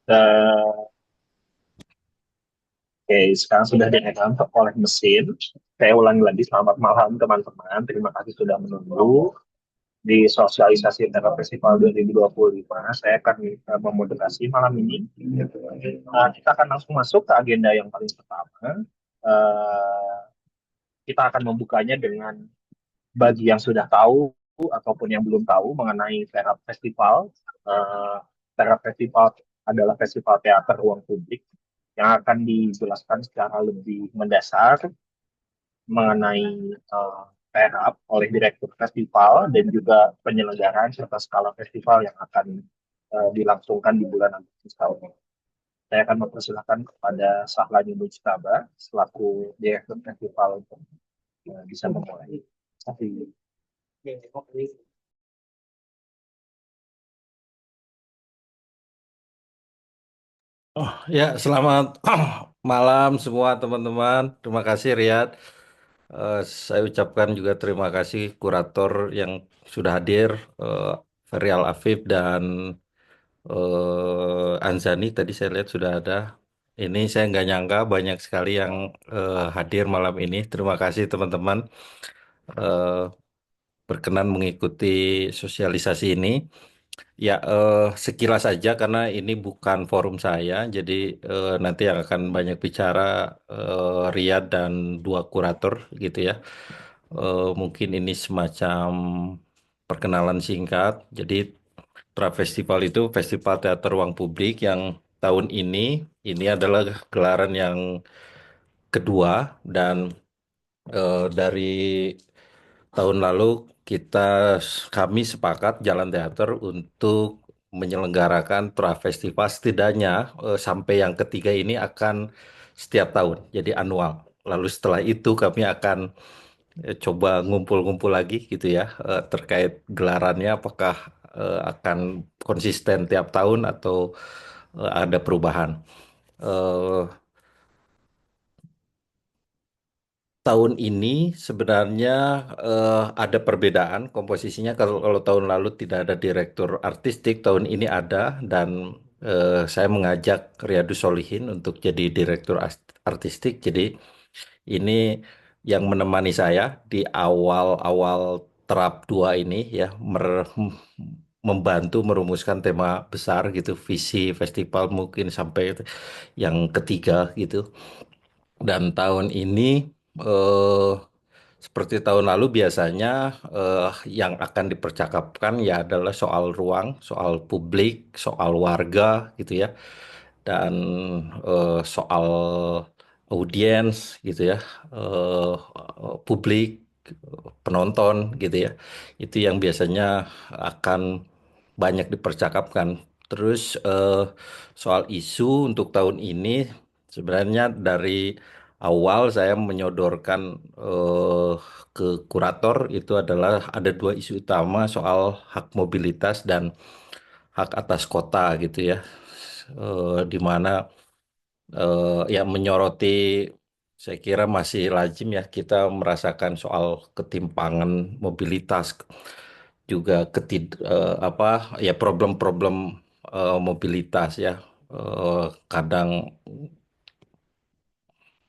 Eh, Oke, sekarang sudah direkam oleh mesin. Saya ulangi lagi, selamat malam teman-teman. Terima kasih sudah menunggu. Di sosialisasi Internet Festival 2025, saya akan memoderasi malam ini. Kita akan langsung masuk ke agenda yang paling pertama. Eh, kita akan membukanya dengan bagi yang sudah tahu ataupun yang belum tahu mengenai Terap Festival. Eh, Terap Festival adalah festival teater ruang publik yang akan dijelaskan secara lebih mendasar mengenai uh, Terap oleh Direktur Festival dan juga penyelenggaraan serta skala festival yang akan dilangsungkan di bulan Agustus tahun ini. Saya akan mempersilahkan kepada Sahlani Mujtaba selaku Direktur Festival untuk bisa memulai. Tapi Oh ya, selamat malam semua teman-teman. Terima kasih Riyad. Saya ucapkan juga terima kasih kurator yang sudah hadir, eh, Ferial Afif dan Anzani. Tadi saya lihat sudah ada. Ini saya nggak nyangka banyak sekali yang hadir malam ini. Terima kasih teman-teman eh, berkenan mengikuti sosialisasi ini. Ya, sekilas saja karena ini bukan forum saya, jadi nanti yang akan banyak bicara Riyad dan dua kurator gitu ya. Mungkin ini semacam perkenalan singkat. Jadi Tra Festival itu festival teater ruang publik yang tahun ini adalah gelaran yang kedua dan dari tahun lalu kami sepakat Jalan Teater untuk menyelenggarakan Tra Festival setidaknya sampai yang ketiga ini akan setiap tahun, jadi anual. Lalu setelah itu kami akan coba ngumpul-ngumpul lagi gitu ya terkait gelarannya apakah akan konsisten tiap tahun atau ada perubahan. Eh, Tahun ini sebenarnya ada perbedaan komposisinya. Kalau tahun lalu tidak ada direktur artistik, tahun ini ada dan saya mengajak Riyadus Solihin untuk jadi direktur artistik. Jadi ini yang menemani saya di awal-awal Terap 2 ini ya membantu merumuskan tema besar gitu, visi festival mungkin sampai yang ketiga gitu. Dan tahun ini eh, seperti tahun lalu biasanya yang akan dipercakapkan ya adalah soal ruang, soal publik, soal warga gitu ya, dan soal audiens gitu ya, publik, penonton gitu ya. Itu yang biasanya akan banyak dipercakapkan. Terus soal isu untuk tahun ini sebenarnya dari awal saya menyodorkan eh, ke kurator itu adalah ada dua isu utama soal hak mobilitas dan hak atas kota gitu ya. Di mana yang menyoroti saya kira masih lazim ya kita merasakan soal ketimpangan mobilitas juga apa ya problem-problem mobilitas ya. Kadang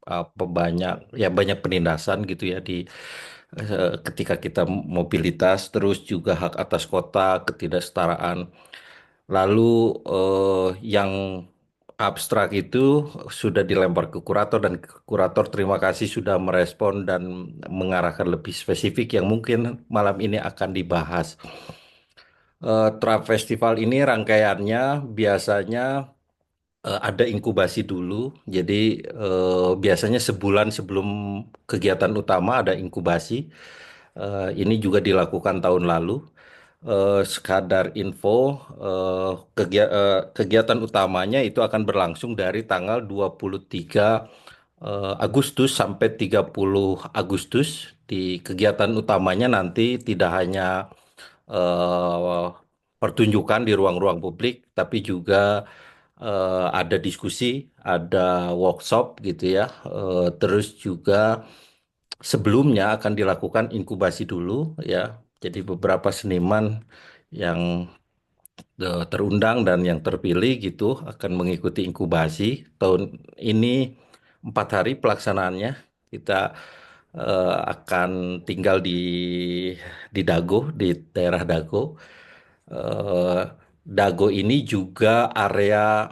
apa banyak penindasan gitu ya di ketika kita mobilitas, terus juga hak atas kota, ketidaksetaraan. Lalu yang abstrak itu sudah dilempar ke kurator dan kurator terima kasih sudah merespon dan mengarahkan lebih spesifik yang mungkin malam ini akan dibahas. Trap Festival ini rangkaiannya biasanya ada inkubasi dulu. Jadi biasanya sebulan sebelum kegiatan utama ada inkubasi. Ini juga dilakukan tahun lalu. Sekadar info, kegiatan utamanya itu akan berlangsung dari tanggal 23 Agustus sampai 30 Agustus. Di kegiatan utamanya nanti tidak hanya eh, pertunjukan di ruang-ruang publik, tapi juga ada diskusi, ada workshop gitu ya. Terus juga sebelumnya akan dilakukan inkubasi dulu ya. Jadi beberapa seniman yang terundang dan yang terpilih gitu akan mengikuti inkubasi. Tahun ini 4 hari pelaksanaannya. Kita akan tinggal di Dago, di daerah Dago. Eh, Dago ini juga area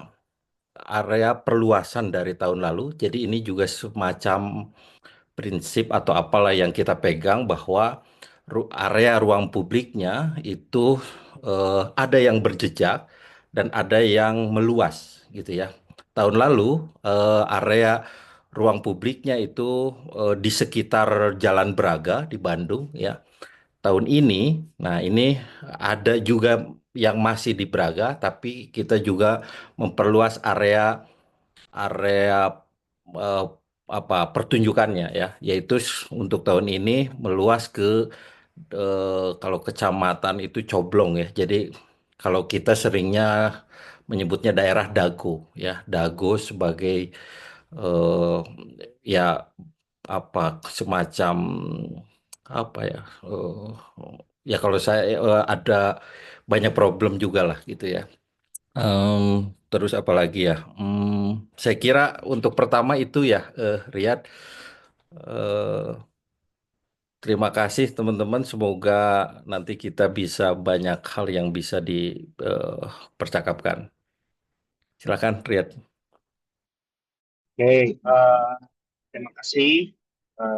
perluasan dari tahun lalu. Jadi ini juga semacam prinsip atau apalah yang kita pegang bahwa area ruang publiknya itu ada yang berjejak dan ada yang meluas gitu ya. Tahun lalu area ruang publiknya itu di sekitar Jalan Braga di Bandung ya. Tahun ini, nah ini ada juga yang masih di Braga, tapi kita juga memperluas area eh, apa pertunjukannya ya, yaitu untuk tahun ini meluas ke kalau kecamatan itu Coblong ya. Jadi kalau kita seringnya menyebutnya daerah Dago ya, Dago sebagai eh, ya apa semacam apa ya ya kalau saya ada banyak problem juga lah gitu ya. Em, Terus apa lagi ya? Saya kira untuk pertama itu ya, Riyad. Eh, Terima kasih teman-teman. Semoga nanti kita bisa banyak hal yang bisa dipercakapkan. Silakan, Riyad. Oke, terima kasih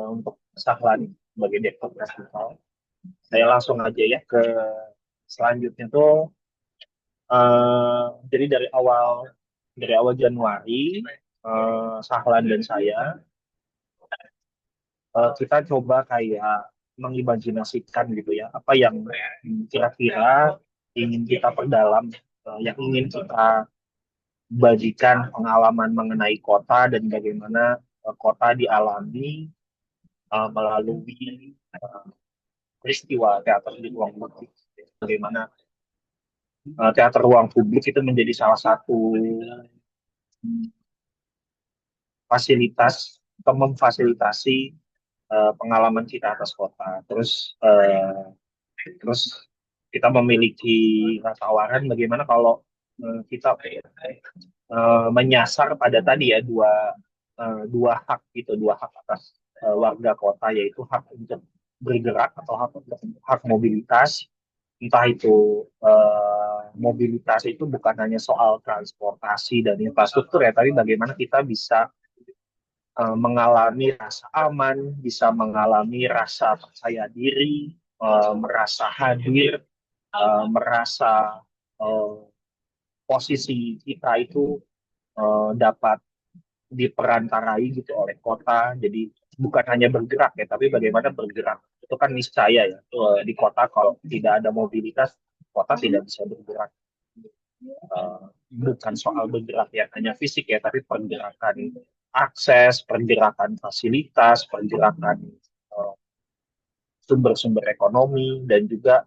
untuk Sahlan sebagai Direktur Festival. Saya langsung aja ya ke selanjutnya tuh. Jadi dari awal Januari, Sahlan dan saya kita coba kayak mengimajinasikan gitu ya apa yang kira-kira ingin kita perdalam, yang ingin kita bagikan pengalaman mengenai kota dan bagaimana kota dialami melalui peristiwa teater di ruang publik. Bagaimana teater ruang publik itu menjadi salah satu fasilitas atau memfasilitasi pengalaman kita atas kota. Terus kita memiliki tawaran bagaimana kalau kita menyasar pada tadi ya dua hak gitu, dua hak atas warga kota, yaitu hak untuk bergerak atau hak mobilitas. Entah itu mobilitas itu bukan hanya soal transportasi dan infrastruktur ya, tapi bagaimana kita bisa mengalami rasa aman, bisa mengalami rasa percaya diri, merasa hadir, merasa eh, posisi kita itu dapat diperantarai gitu oleh kota. Jadi bukan hanya bergerak ya, tapi bagaimana bergerak. Itu kan niscaya ya. Di kota kalau tidak ada mobilitas, kota tidak bisa bergerak. Eh, Bukan soal bergerak yang hanya fisik ya, tapi pergerakan akses, pergerakan fasilitas, pergerakan eh, sumber-sumber ekonomi, dan juga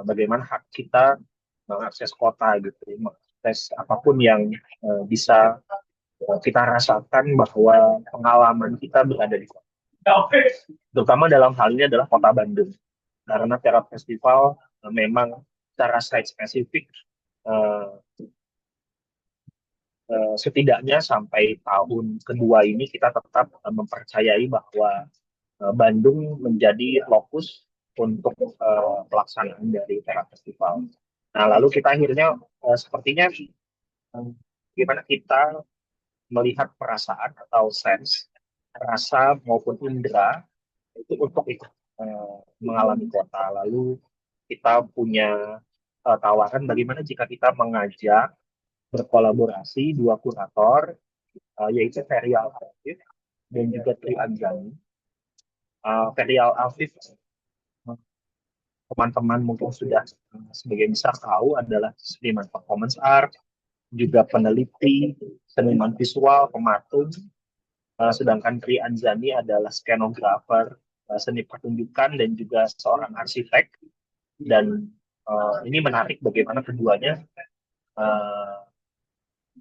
bagaimana hak kita mengakses kota gitu, mengakses apapun yang bisa kita rasakan bahwa pengalaman kita berada di kota. Terutama dalam hal ini adalah kota Bandung. Karena Terap Festival memang secara site spesifik eh, setidaknya sampai tahun kedua ini kita tetap mempercayai bahwa Bandung menjadi lokus untuk pelaksanaan dari Terap Festival. Nah, lalu kita akhirnya sepertinya gimana kita melihat perasaan atau sense, rasa maupun indera itu untuk ikut mengalami kota. Lalu kita punya tawaran bagaimana jika kita mengajak berkolaborasi dua kurator, yaitu Ferial Afif dan juga Tri Anjani. Ferial Afif, teman-teman mungkin sudah sebagian besar tahu, adalah seniman performance art, juga peneliti, seniman visual, pematung. Sedangkan Tri Anjani adalah skenografer, seni pertunjukan, dan juga seorang arsitek. Dan ini menarik bagaimana keduanya uh,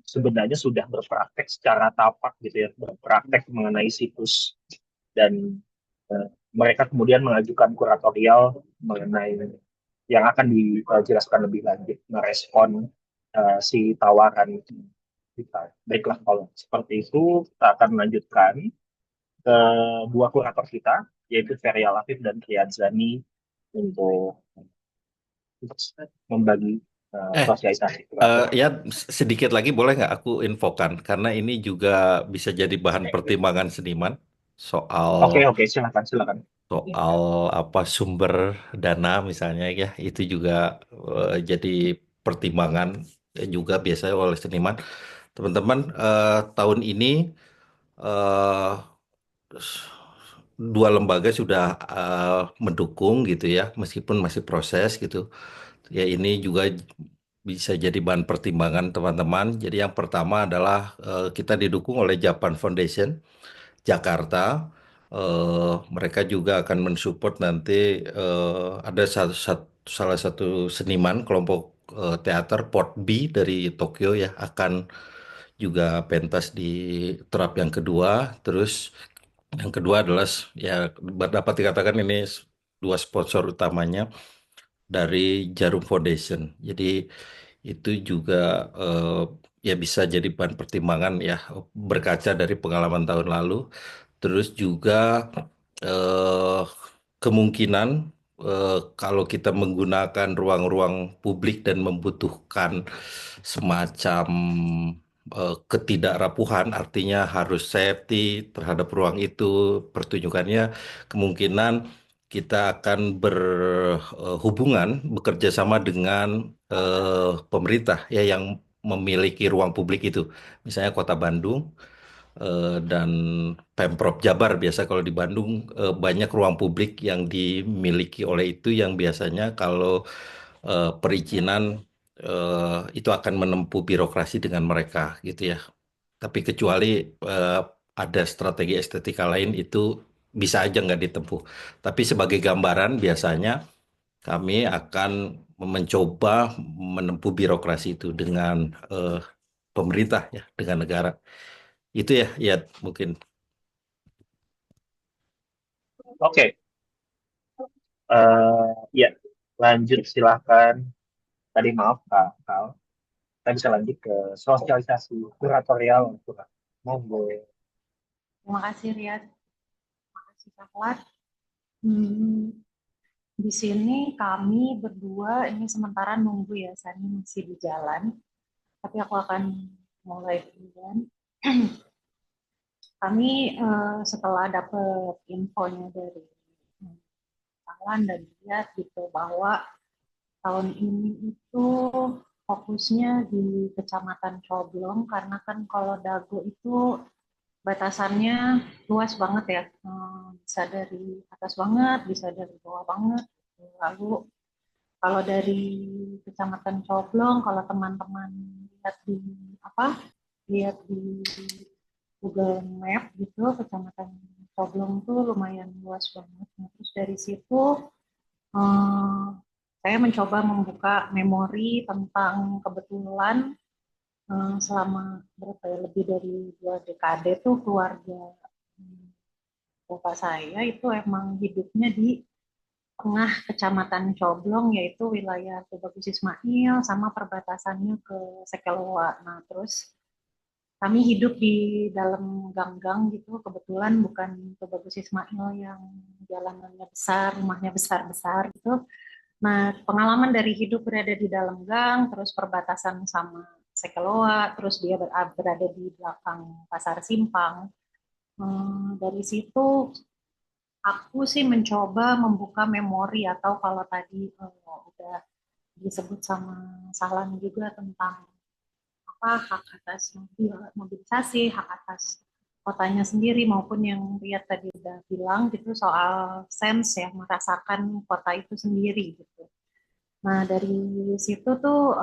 sebenarnya sudah berpraktek secara tapak gitu ya, berpraktek mengenai situs, dan mereka kemudian mengajukan kuratorial mengenai yang akan dijelaskan lebih lanjut merespon si tawaran kita. Baiklah, kalau seperti itu kita akan melanjutkan ke dua kurator kita, yaitu Feria Lafif dan Riyadzani untuk membagi Eh, sosialisasi kurator. ya sedikit lagi boleh nggak aku infokan karena ini juga bisa jadi bahan pertimbangan seniman soal Oke, oke, silakan, silakan. soal apa sumber dana misalnya ya itu juga jadi pertimbangan juga biasanya oleh seniman. Teman-teman, tahun ini eh, dua lembaga sudah mendukung gitu ya, meskipun masih proses gitu. Ya ini juga bisa jadi bahan pertimbangan teman-teman. Jadi yang pertama adalah kita didukung oleh Japan Foundation Jakarta. Mereka juga akan mensupport nanti ada salah satu seniman kelompok teater Port B dari Tokyo ya akan juga pentas di terap yang kedua. Terus yang kedua adalah ya dapat dikatakan ini dua sponsor utamanya dari Jarum Foundation. Jadi itu juga eh, ya bisa jadi bahan pertimbangan ya berkaca dari pengalaman tahun lalu. Terus juga eh, kemungkinan kalau kita menggunakan ruang-ruang publik dan membutuhkan semacam ketidakrapuhan, artinya harus safety terhadap ruang itu, pertunjukannya kemungkinan kita akan berhubungan bekerja sama dengan pemerintah ya yang memiliki ruang publik itu, misalnya Kota Bandung dan Pemprov Jabar. Biasa kalau di Bandung banyak ruang publik yang dimiliki oleh itu yang biasanya kalau perizinan itu akan menempuh birokrasi dengan mereka gitu ya. Tapi kecuali eh, ada strategi estetika lain itu bisa aja nggak ditempuh. Tapi sebagai gambaran biasanya kami akan mencoba menempuh birokrasi itu dengan pemerintah ya, dengan negara. Itu ya, ya mungkin. Oke, ya, lanjut silahkan. Tadi maaf, Kak. Kal. Kita bisa lanjut ke sosialisasi kuratorial. Monggo. Terima kasih Riyad, terima kasih Caklat. Hmm, di sini kami berdua ini sementara nunggu ya, Sani masih di jalan, tapi aku akan mulai duluan. Kami setelah dapat infonya dari Alan dan Riyad gitu bahwa tahun ini itu fokusnya di Kecamatan Coblong karena kan kalau Dago itu batasannya luas banget ya. Bisa dari atas banget, bisa dari bawah banget. Lalu kalau dari Kecamatan Coblong, kalau teman-teman lihat di apa, lihat di Google Map gitu, Kecamatan Coblong tuh lumayan luas banget. Nah, terus dari situ eh, saya mencoba membuka memori tentang kebetulan selama berapa ya, lebih dari 2 dekade tuh keluarga bapak saya itu emang hidupnya di tengah Kecamatan Coblong, yaitu wilayah Tubagus Ismail sama perbatasannya ke Sekeloa. Nah, terus kami hidup di dalam gang-gang gitu, kebetulan bukan Tubagus Ismail yang jalanannya besar, rumahnya besar-besar gitu. Nah, pengalaman dari hidup berada di dalam gang, terus perbatasan sama Sekeloa, terus dia berada di belakang Pasar Simpang. Dari situ aku sih mencoba membuka memori atau kalau tadi udah disebut sama Sahlan juga tentang apa hak atas mobilisasi, hak atas kotanya sendiri maupun yang Ria tadi udah bilang gitu soal sense ya merasakan kota itu sendiri gitu. Nah dari situ tuh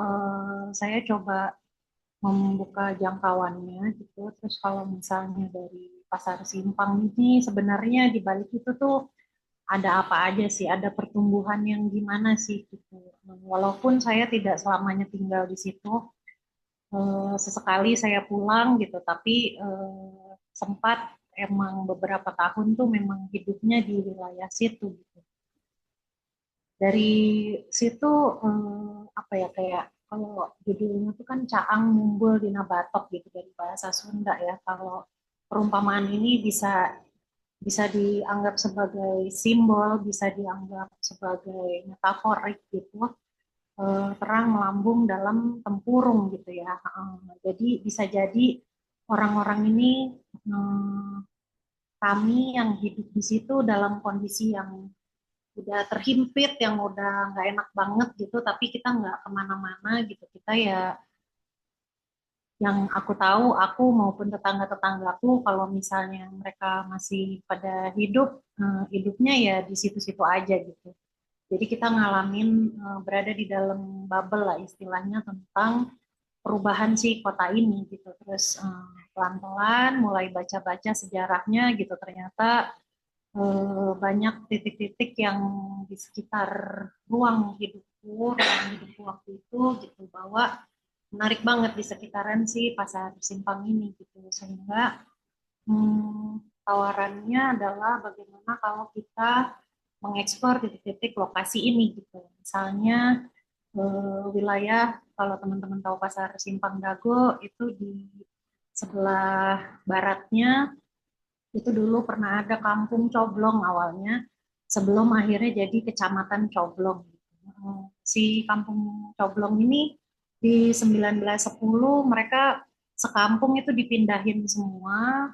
saya coba membuka jangkauannya gitu. Terus kalau misalnya dari Pasar Simpang ini sebenarnya di balik itu tuh ada apa aja sih, ada pertumbuhan yang gimana sih gitu. Walaupun saya tidak selamanya tinggal di situ, sesekali saya pulang gitu, tapi sempat emang beberapa tahun tuh memang hidupnya di wilayah situ gitu. Dari situ apa ya, kayak kalau judulnya itu kan Caang Mumbul Dina Batok gitu dari bahasa Sunda ya. Kalau perumpamaan ini bisa bisa dianggap sebagai simbol, bisa dianggap sebagai metaforik gitu. Terang melambung dalam tempurung gitu ya. Jadi bisa jadi orang-orang ini, kami yang hidup di situ dalam kondisi yang udah terhimpit, yang udah nggak enak banget gitu, tapi kita nggak kemana-mana gitu. Kita ya, yang aku tahu, aku maupun tetangga-tetanggaku, kalau misalnya mereka masih pada hidup, hidupnya ya di situ-situ aja gitu. Jadi kita ngalamin berada di dalam bubble lah istilahnya tentang perubahan si kota ini gitu. Terus pelan-pelan mulai baca-baca sejarahnya gitu, ternyata banyak titik-titik yang di sekitar ruang hidupku waktu itu gitu, bahwa menarik banget di sekitaran si pasar simpang ini gitu, sehingga tawarannya adalah bagaimana kalau kita mengeksplor titik-titik lokasi ini gitu, misalnya wilayah, kalau teman-teman tahu pasar Simpang Dago itu di sebelah baratnya, itu dulu pernah ada kampung Coblong awalnya, sebelum akhirnya jadi kecamatan Coblong. Si kampung Coblong ini di 1910 mereka sekampung itu dipindahin semua,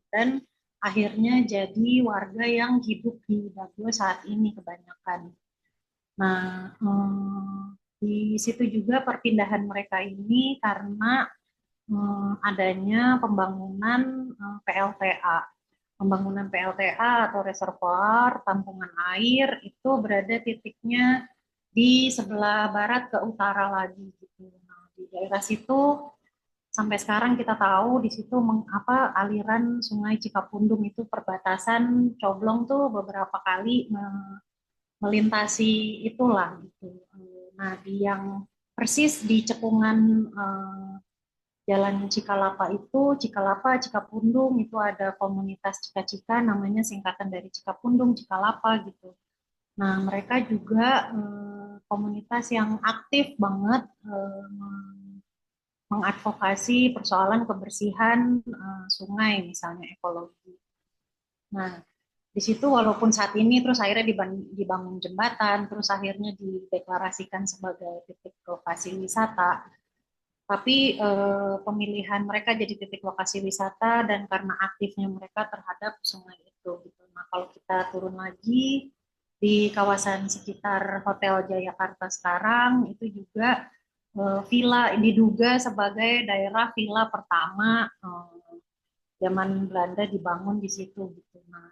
dan akhirnya jadi warga yang hidup di Dago saat ini kebanyakan. Nah, di situ juga perpindahan mereka ini karena adanya pembangunan PLTA. Pembangunan PLTA atau reservoir tampungan air itu berada titiknya di sebelah barat ke utara lagi gitu. Nah, di daerah situ sampai sekarang kita tahu di situ aliran Sungai Cikapundung itu perbatasan Coblong tuh beberapa kali melintasi itulah gitu. Nah, di yang persis di cekungan Jalan Cikalapa itu, Cikalapa, Cikapundung, itu ada komunitas Cika-Cika, namanya singkatan dari Cikapundung, Cikalapa gitu. Nah, mereka juga komunitas yang aktif banget mengadvokasi persoalan kebersihan sungai, misalnya ekologi. Nah, di situ walaupun saat ini terus akhirnya dibangun jembatan, terus akhirnya dideklarasikan sebagai titik lokasi wisata, tapi pemilihan mereka jadi titik lokasi wisata dan karena aktifnya mereka terhadap sungai itu gitu. Nah, kalau kita turun lagi di kawasan sekitar Hotel Jayakarta sekarang itu juga villa diduga sebagai daerah villa pertama zaman Belanda dibangun di situ gitu. Nah,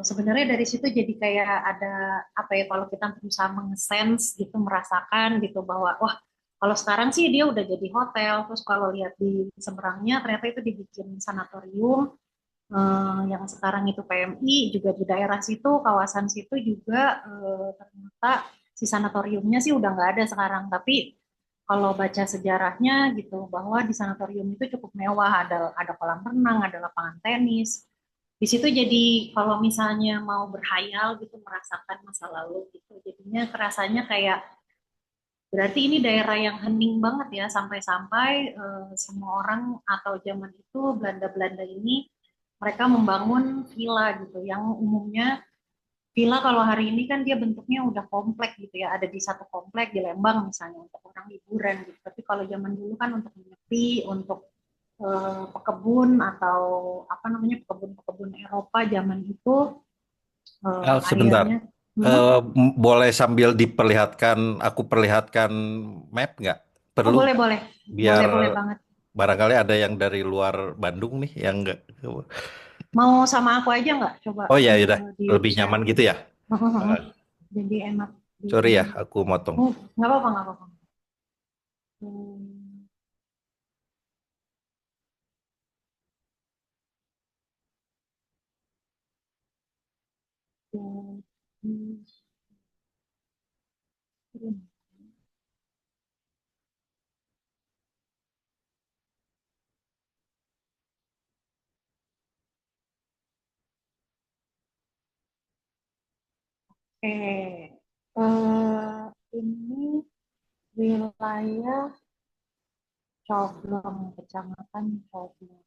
sebenarnya dari situ jadi kayak ada apa ya, kalau kita berusaha mengesense gitu, merasakan gitu bahwa wah, kalau sekarang sih dia udah jadi hotel, terus kalau lihat di seberangnya ternyata itu dibikin sanatorium, yang sekarang itu PMI juga di daerah situ, kawasan situ juga ternyata si sanatoriumnya sih udah nggak ada sekarang, tapi kalau baca sejarahnya gitu bahwa di sanatorium itu cukup mewah, ada kolam renang, ada lapangan tenis. Di situ jadi kalau misalnya mau berhayal gitu, merasakan masa lalu gitu, jadinya kerasanya kayak berarti ini daerah yang hening banget ya, sampai-sampai semua orang atau zaman itu Belanda-Belanda ini mereka membangun villa gitu, yang umumnya villa kalau hari ini kan dia bentuknya udah komplek gitu ya, ada di satu komplek di Lembang misalnya untuk orang liburan gitu. Tapi kalau zaman dulu kan untuk menyepi, untuk pekebun atau apa namanya, pekebun-pekebun Eropa zaman itu, Sebentar. airnya. Boleh sambil diperlihatkan, aku perlihatkan map nggak? Oh, Perlu boleh boleh biar boleh boleh banget. barangkali ada yang dari luar Bandung nih yang nggak. Mau sama aku aja nggak? Coba Oh ya, udah di lebih share. nyaman gitu ya. Eh, Jadi enak di Sorry ya, ini. aku motong. Nggak apa-apa, nggak apa-apa. Hmm, hmm, hmm, hmm. Oke. Eh, ini wilayah Coblong, Kecamatan Coblong.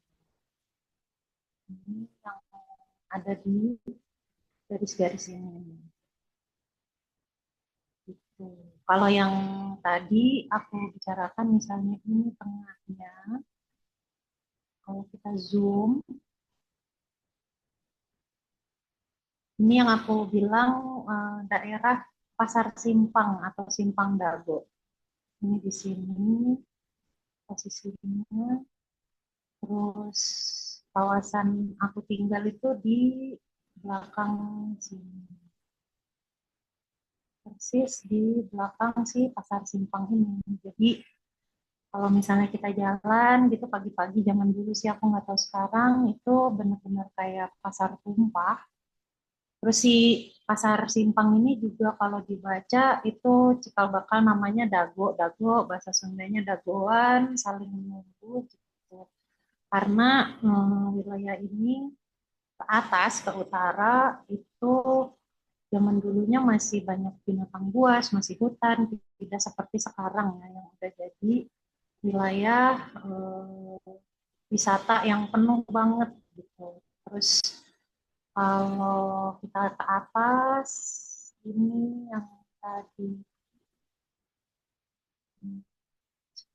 Ini yang ada di garis-garis ini. Gitu. Kalau yang tadi aku bicarakan misalnya ini tengahnya, kalau kita zoom, ini yang aku bilang daerah Pasar Simpang atau Simpang Dago. Ini di sini posisinya. Terus kawasan aku tinggal itu di belakang sini. Persis di belakang si Pasar Simpang ini. Jadi kalau misalnya kita jalan gitu pagi-pagi zaman dulu sih aku nggak tahu sekarang itu benar-benar kayak pasar tumpah. Terus si Pasar Simpang ini juga kalau dibaca itu cikal bakal namanya Dago, Dago bahasa Sundanya Dagoan, saling menunggu gitu. Karena wilayah ini ke atas, ke utara itu zaman dulunya masih banyak binatang buas, masih hutan, tidak seperti sekarang ya yang udah jadi wilayah wisata yang penuh banget gitu. Terus kalau kita ke atas, ini yang tadi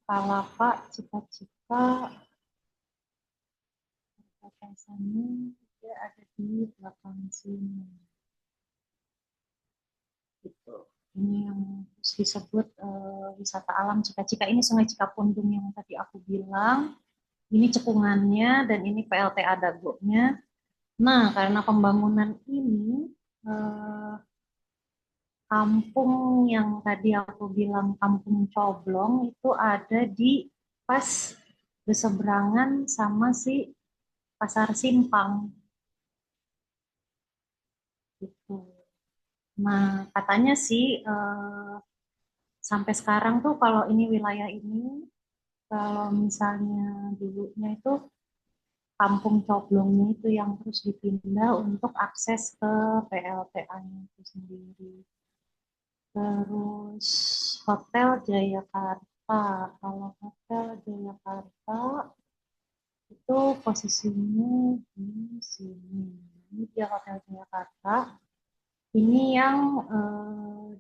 Palapa, Cika-Cika, perbatasannya dia ada di belakang sini. Gitu. Ini yang disebut wisata alam Cika-Cika. Ini Sungai Cikapundung yang tadi aku bilang. Ini cekungannya dan ini PLTA Dagonya. Nah, karena pembangunan ini eh, kampung yang tadi aku bilang kampung Coblong itu ada di pas berseberangan sama si Pasar Simpang gitu. Nah, katanya sih sampai sekarang tuh kalau ini wilayah ini kalau misalnya dulunya itu kampung Coblongnya itu yang terus dipindah untuk akses ke PLTA-nya itu sendiri. Terus Hotel Jayakarta. Kalau Hotel Jayakarta itu posisinya di sini. Ini dia Hotel Jayakarta. Ini yang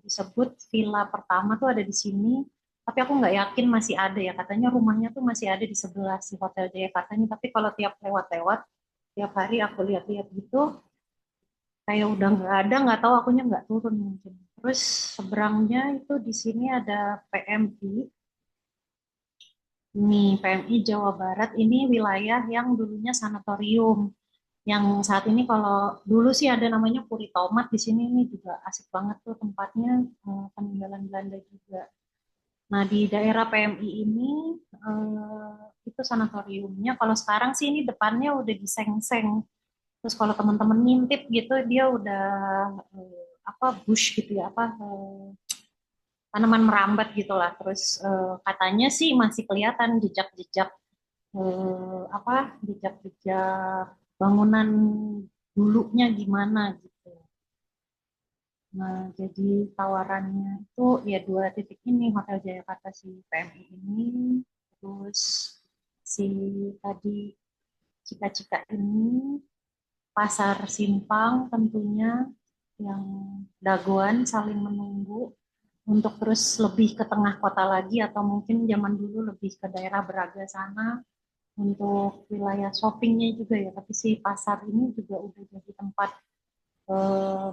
disebut villa pertama tuh ada di sini. Tapi aku nggak yakin masih ada ya. Katanya rumahnya tuh masih ada di sebelah si Hotel Jayakarta ini. Tapi kalau tiap lewat-lewat, tiap hari aku lihat-lihat gitu, kayak udah nggak ada, nggak tahu akunya nggak turun mungkin. Terus seberangnya itu di sini ada PMI. Nih, PMI Jawa Barat ini wilayah yang dulunya sanatorium. Yang saat ini kalau dulu sih ada namanya Puri Tomat di sini ini juga asik banget tuh tempatnya peninggalan Belanda juga. Nah, di daerah PMI ini itu sanatoriumnya. Kalau sekarang sih ini depannya udah diseng-seng. Terus kalau teman-teman ngintip gitu dia udah apa bush gitu ya, apa tanaman merambat gitulah. Terus katanya sih masih kelihatan jejak-jejak apa jejak-jejak bangunan dulunya gimana gitu. Nah, jadi tawarannya itu ya dua titik ini Hotel Jayakarta si PMI ini, terus si tadi Cika-Cika ini, Pasar Simpang tentunya yang dagoan saling menunggu untuk terus lebih ke tengah kota lagi atau mungkin zaman dulu lebih ke daerah Braga sana untuk wilayah shoppingnya juga ya. Tapi si pasar ini juga udah jadi tempat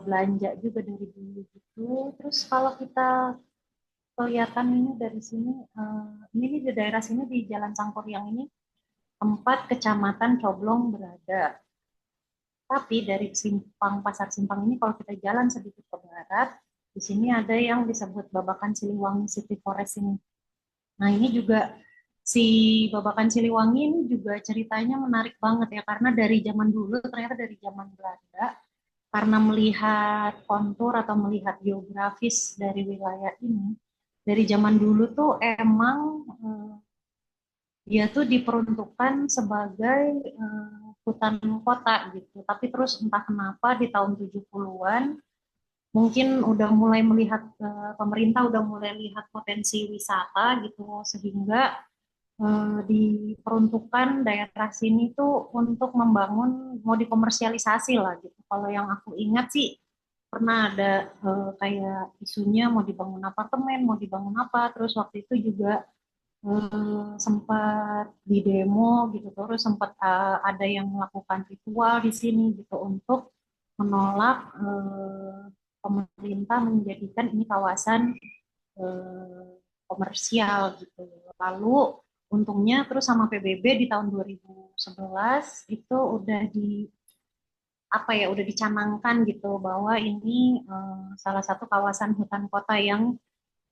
belanja juga dari dulu gitu. Terus kalau kita kelihatan ini dari sini, ini di daerah sini di Jalan Sangkuriang ini tempat Kecamatan Coblong berada. Tapi dari simpang Pasar Simpang ini kalau kita jalan sedikit ke barat, di sini ada yang disebut Babakan Siliwangi City Forest ini. Nah, ini juga si Babakan Siliwangi ini juga ceritanya menarik banget ya karena dari zaman dulu ternyata dari zaman Belanda karena melihat kontur atau melihat geografis dari wilayah ini dari zaman dulu tuh emang dia tuh diperuntukkan sebagai hutan kota gitu. Tapi terus entah kenapa di tahun 70-an mungkin udah mulai melihat pemerintah udah mulai lihat potensi wisata gitu sehingga diperuntukkan daerah sini tuh untuk membangun mau dikomersialisasi lah gitu. Kalau yang aku ingat sih pernah ada kayak isunya mau dibangun apartemen, mau dibangun apa, terus waktu itu juga sempat di demo gitu, terus sempat ada yang melakukan ritual di sini gitu untuk menolak pemerintah menjadikan ini kawasan komersial gitu. Lalu untungnya terus sama PBB di tahun 2011 itu udah di apa ya udah dicanangkan gitu bahwa ini salah satu kawasan hutan kota yang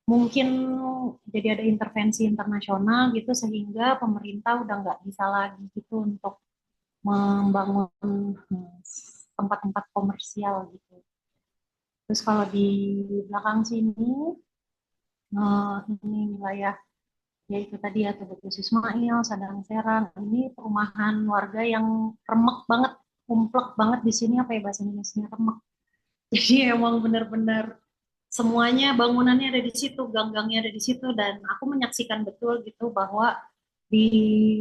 mungkin jadi ada intervensi internasional gitu sehingga pemerintah udah nggak bisa lagi gitu untuk membangun tempat-tempat komersial gitu. Terus kalau di belakang sini ini wilayah ya itu tadi ya Tugu Gus Ismail, Sadang Serang, ini perumahan warga yang remek banget, kumplek banget di sini apa ya bahasa Indonesia remek. Jadi emang benar-benar semuanya bangunannya ada di situ, gang-gangnya ada di situ dan aku menyaksikan betul gitu bahwa di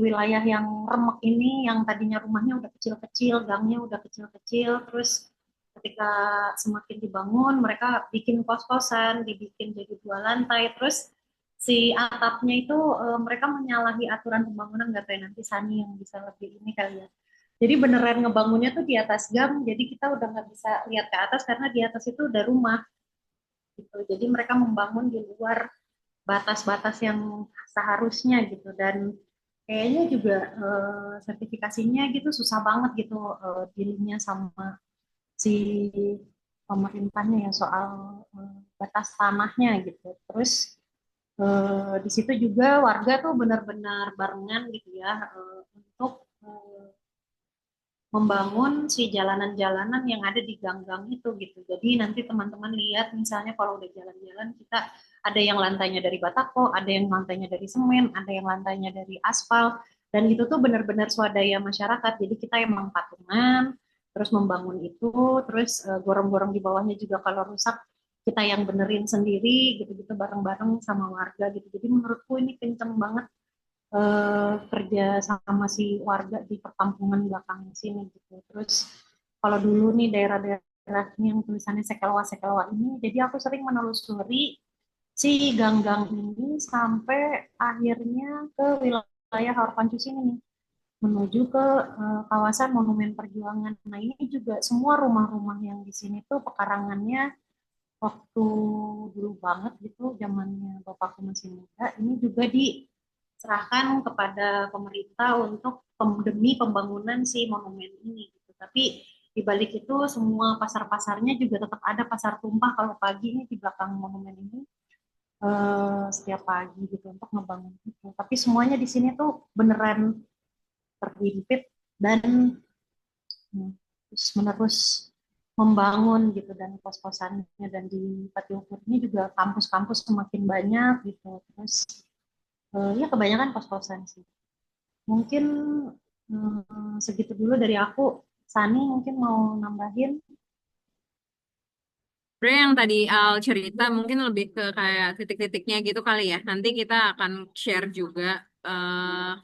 wilayah yang remek ini yang tadinya rumahnya udah kecil-kecil, gangnya udah kecil-kecil, terus ketika semakin dibangun mereka bikin kos-kosan, dibikin jadi 2 lantai, terus si atapnya itu mereka menyalahi aturan pembangunan nggak tahu ya, nanti Sani yang bisa lebih ini kali ya. Jadi beneran ngebangunnya tuh di atas gang, jadi kita udah nggak bisa lihat ke atas karena di atas itu udah rumah gitu. Jadi mereka membangun di luar batas-batas yang seharusnya gitu dan kayaknya juga sertifikasinya gitu susah banget gitu dealingnya sama si pemerintahnya ya soal batas tanahnya gitu. Terus di situ juga warga tuh benar-benar barengan gitu ya untuk membangun si jalanan-jalanan yang ada di gang-gang itu gitu. Jadi nanti teman-teman lihat misalnya kalau udah jalan-jalan kita ada yang lantainya dari batako, ada yang lantainya dari semen, ada yang lantainya dari aspal dan itu tuh benar-benar swadaya masyarakat. Jadi kita emang patungan terus membangun itu, terus gorong-gorong di bawahnya juga kalau rusak kita yang benerin sendiri gitu-gitu bareng-bareng sama warga gitu. Jadi menurutku ini kenceng banget kerja sama si warga di perkampungan belakang sini gitu. Terus kalau dulu nih daerah-daerah yang tulisannya Sekelwa-Sekelwa ini, jadi aku sering menelusuri si gang-gang ini sampai akhirnya ke wilayah Harapan sini nih, menuju ke kawasan Monumen Perjuangan. Nah ini juga semua rumah-rumah yang di sini tuh pekarangannya waktu dulu banget gitu, zamannya bapakku masih muda, ini juga diserahkan kepada pemerintah untuk demi pembangunan si monumen ini. Gitu. Tapi di balik itu semua pasar-pasarnya juga tetap ada pasar tumpah kalau pagi ini di belakang monumen ini setiap pagi gitu untuk ngebangun itu. Tapi semuanya di sini tuh beneran terhimpit dan terus menerus membangun gitu dan kos-kosannya dan di Patiukur ini juga kampus-kampus semakin banyak gitu terus ya kebanyakan kos-kosan sih mungkin segitu dulu dari aku. Sani mungkin mau nambahin. Sebenarnya yang tadi Al cerita mungkin lebih ke kayak titik-titiknya gitu kali ya. Nanti kita akan share juga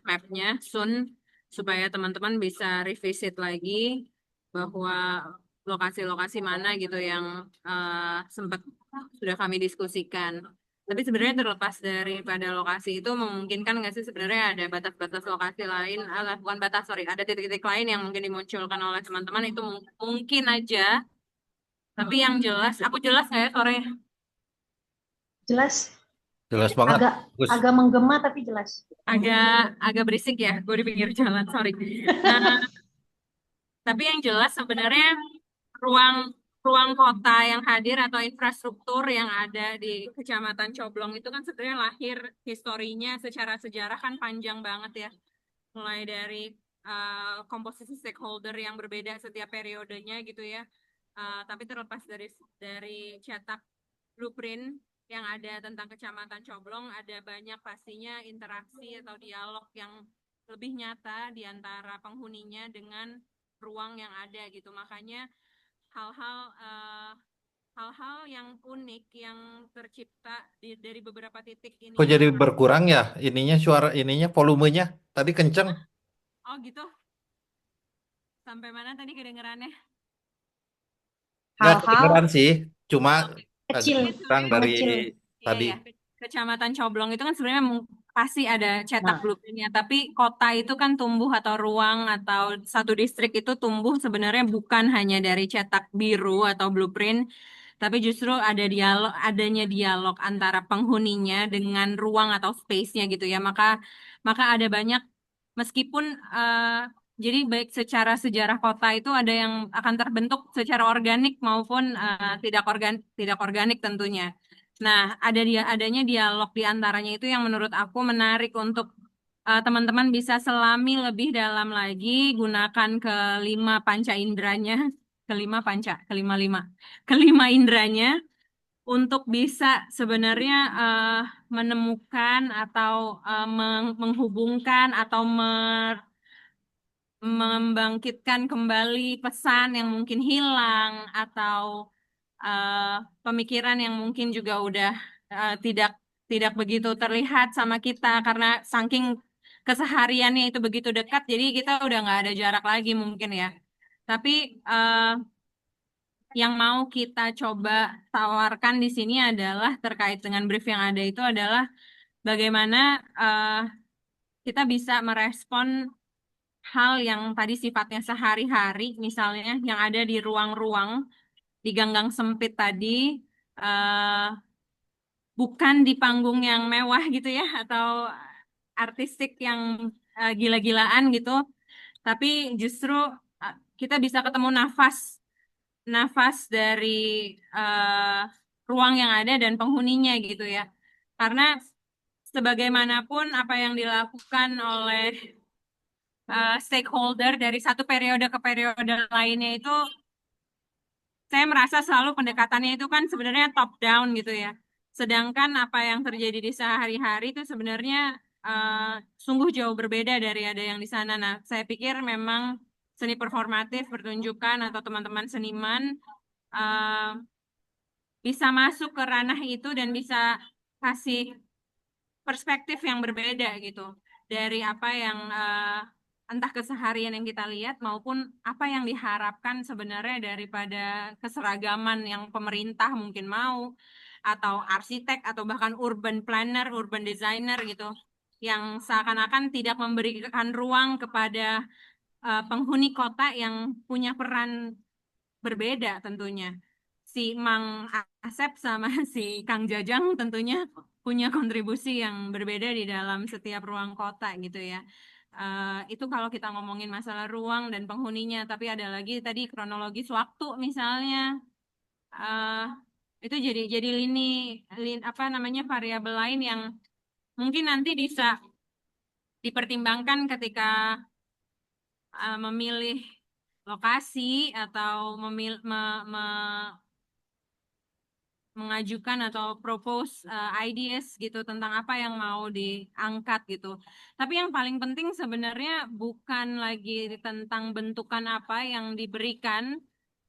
mapnya soon supaya teman-teman bisa revisit lagi bahwa lokasi-lokasi mana gitu yang sempat sudah kami diskusikan. Tapi sebenarnya terlepas daripada lokasi itu memungkinkan nggak sih sebenarnya ada batas-batas lokasi lain, bukan batas, sorry, ada titik-titik lain yang mungkin dimunculkan oleh teman-teman itu mungkin aja tapi yang jelas, aku jelas nggak ya sore? Jelas Jelas banget, agak Gus. agak menggema tapi jelas. Agak berisik ya, gue di pinggir jalan, sorry. Nah, tapi yang jelas sebenarnya ruang ruang kota yang hadir atau infrastruktur yang ada di Kecamatan Coblong itu kan sebenarnya lahir historinya secara sejarah kan panjang banget ya. Mulai dari komposisi stakeholder yang berbeda setiap periodenya gitu ya. Tapi terlepas dari cetak blueprint yang ada tentang Kecamatan Coblong, ada banyak pastinya interaksi atau dialog yang lebih nyata di antara penghuninya dengan ruang yang ada gitu. Makanya hal-hal hal-hal yang unik yang tercipta dari beberapa titik ini Kok jadi yang berkurang ya ininya suara ininya volumenya tadi kenceng. oh gitu. Sampai mana tadi kedengerannya? Nggak Hal-hal kedengeran sih, cuma Oke. agak kecil, Jadi kurang sebenarnya dari mengecil. iya tadi. ya, Kecamatan Coblong itu kan sebenarnya pasti ada cetak Nah, blueprintnya, tapi kota itu kan tumbuh atau ruang atau satu distrik itu tumbuh sebenarnya bukan hanya dari cetak biru atau blueprint, tapi justru adanya dialog antara penghuninya dengan ruang atau space-nya gitu ya. Maka ada banyak meskipun jadi baik secara sejarah kota itu ada yang akan terbentuk secara organik maupun tidak organik tentunya. Nah, adanya dialog di antaranya itu yang menurut aku menarik untuk teman-teman bisa selami lebih dalam lagi, gunakan kelima panca inderanya, kelima kelima inderanya untuk bisa sebenarnya menemukan atau menghubungkan atau membangkitkan kembali pesan yang mungkin hilang atau eh, pemikiran yang mungkin juga udah tidak tidak begitu terlihat sama kita karena saking kesehariannya itu begitu dekat, jadi kita udah nggak ada jarak lagi mungkin ya. Tapi eh, yang mau kita coba tawarkan di sini adalah terkait dengan brief yang ada itu adalah bagaimana eh, kita bisa merespon hal yang tadi sifatnya sehari-hari, misalnya yang ada di ruang-ruang di gang-gang sempit tadi, eh, bukan di panggung yang mewah gitu ya, atau artistik yang gila-gilaan gitu, tapi justru kita bisa ketemu nafas dari eh, ruang yang ada dan penghuninya gitu ya. Karena sebagaimanapun apa yang dilakukan oleh stakeholder dari satu periode ke periode lainnya itu, saya merasa selalu pendekatannya itu kan sebenarnya top down gitu ya. Sedangkan apa yang terjadi di sehari-hari itu sebenarnya sungguh jauh berbeda dari ada yang di sana. Nah, saya pikir memang seni performatif, pertunjukan atau teman-teman seniman eh, bisa masuk ke ranah itu dan bisa kasih perspektif yang berbeda gitu dari apa yang entah keseharian yang kita lihat maupun apa yang diharapkan sebenarnya daripada keseragaman yang pemerintah mungkin mau atau arsitek atau bahkan urban planner, urban designer gitu yang seakan-akan tidak memberikan ruang kepada penghuni kota yang punya peran berbeda tentunya. Si Mang Asep sama si Kang Jajang tentunya punya kontribusi yang berbeda di dalam setiap ruang kota gitu ya. Itu kalau kita ngomongin masalah ruang dan penghuninya, tapi ada lagi tadi kronologis waktu misalnya. eh itu jadi apa namanya variabel lain yang mungkin nanti bisa dipertimbangkan ketika memilih lokasi atau mengajukan atau propose ideas gitu tentang apa yang mau diangkat gitu. Tapi yang paling penting sebenarnya bukan lagi tentang bentukan apa yang diberikan,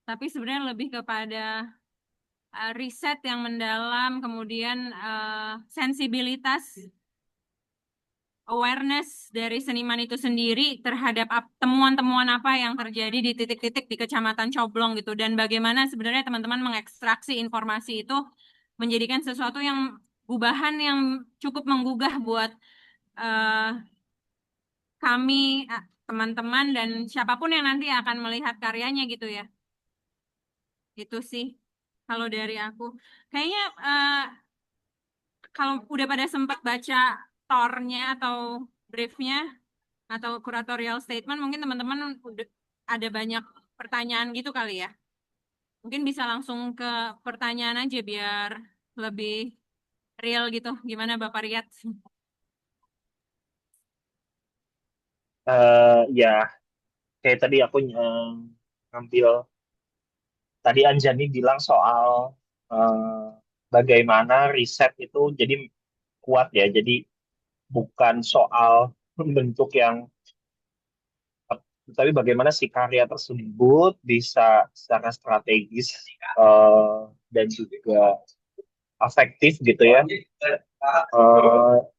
tapi sebenarnya lebih kepada riset yang mendalam, kemudian sensibilitas, awareness dari seniman itu sendiri terhadap temuan-temuan apa yang terjadi di titik-titik di Kecamatan Coblong gitu dan bagaimana sebenarnya teman-teman mengekstraksi informasi itu menjadikan sesuatu yang gubahan yang cukup menggugah buat eh, kami teman-teman dan siapapun yang nanti akan melihat karyanya gitu ya. Itu sih kalau dari aku. Kayaknya kalau udah pada sempat baca tornya atau briefnya atau curatorial statement, mungkin teman-teman udah ada banyak pertanyaan gitu kali ya. Mungkin bisa langsung ke pertanyaan aja biar lebih real gitu. Gimana Bapak Riyad? Ya, kayak tadi aku ngambil, tadi Anjani bilang soal eh, bagaimana riset itu jadi kuat ya. Jadi bukan soal bentuk yang, tapi bagaimana si karya tersebut bisa secara strategis eh, dan juga afektif gitu ya,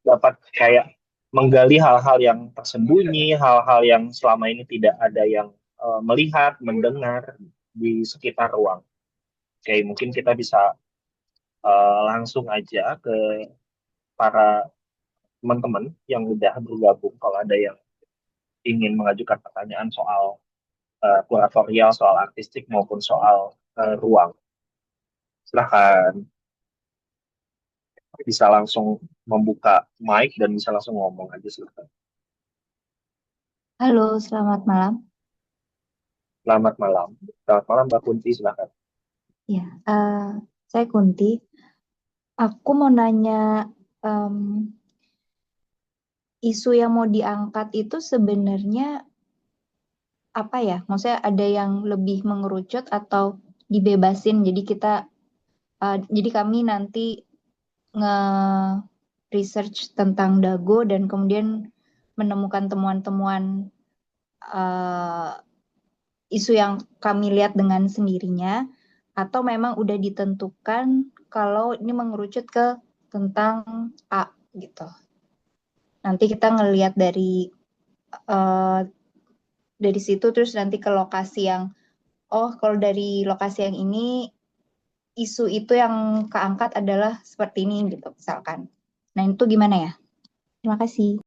dapat kayak menggali hal-hal yang tersembunyi, hal-hal yang selama ini tidak ada yang melihat, mendengar di sekitar ruang. Oke, mungkin kita bisa langsung aja ke para teman-teman yang udah bergabung kalau ada yang ingin mengajukan pertanyaan soal kuratorial, soal artistik maupun soal ruang. Silahkan, bisa langsung membuka mic dan bisa langsung ngomong aja, silahkan. Halo, selamat malam. Selamat malam. Selamat malam Mbak Kunti, silahkan. Ya, saya Kunti. Aku mau nanya, isu yang mau diangkat itu sebenarnya apa ya? Maksudnya ada yang lebih mengerucut atau dibebasin? Jadi kami nanti nge-research tentang Dago dan kemudian menemukan temuan-temuan isu yang kami lihat dengan sendirinya, atau memang udah ditentukan kalau ini mengerucut ke tentang A gitu. Nanti kita ngelihat dari situ terus nanti ke lokasi yang kalau dari lokasi yang ini isu itu yang keangkat adalah seperti ini gitu misalkan. Nah, itu gimana ya? Terima kasih.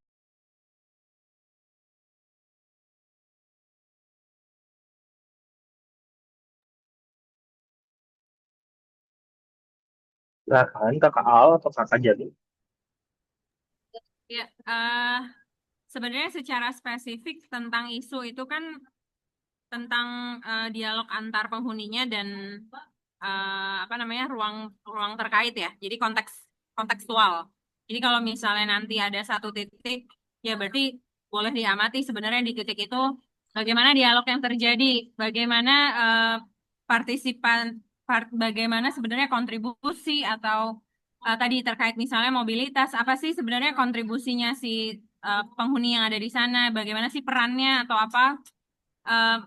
Silahkan Kakak Al atau Kakak Jadi. Ya, sebenarnya secara spesifik tentang isu itu kan tentang dialog antar penghuninya dan apa namanya ruang terkait ya. Jadi kontekstual. Jadi kalau misalnya nanti ada satu titik, ya berarti boleh diamati sebenarnya di titik itu bagaimana dialog yang terjadi, bagaimana bagaimana sebenarnya kontribusi atau tadi terkait misalnya mobilitas, apa sih sebenarnya kontribusinya si penghuni yang ada di sana, bagaimana sih perannya atau apa.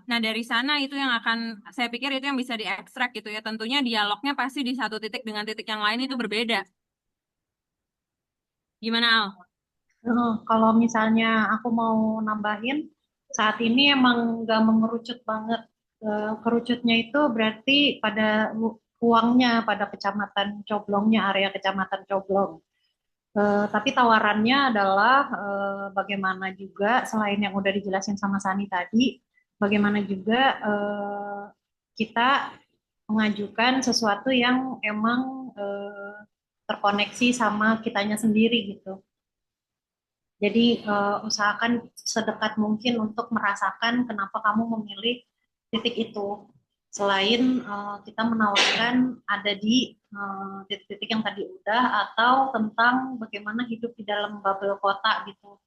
Nah, dari sana itu yang akan, saya pikir itu yang bisa diekstrak gitu ya. Tentunya dialognya pasti di satu titik dengan titik yang lain itu berbeda. Gimana, Al? Kalau misalnya aku mau nambahin, saat ini emang nggak mengerucut banget. Kerucutnya itu berarti pada ruangnya, pada kecamatan Coblongnya, area kecamatan Coblong. Tapi tawarannya adalah bagaimana juga selain yang udah dijelasin sama Sani tadi, bagaimana juga kita mengajukan sesuatu yang emang terkoneksi sama kitanya sendiri gitu. Jadi usahakan sedekat mungkin untuk merasakan kenapa kamu memilih titik itu. Selain kita menawarkan ada di titik-titik yang tadi udah, atau tentang bagaimana hidup di dalam bubble kota gitu,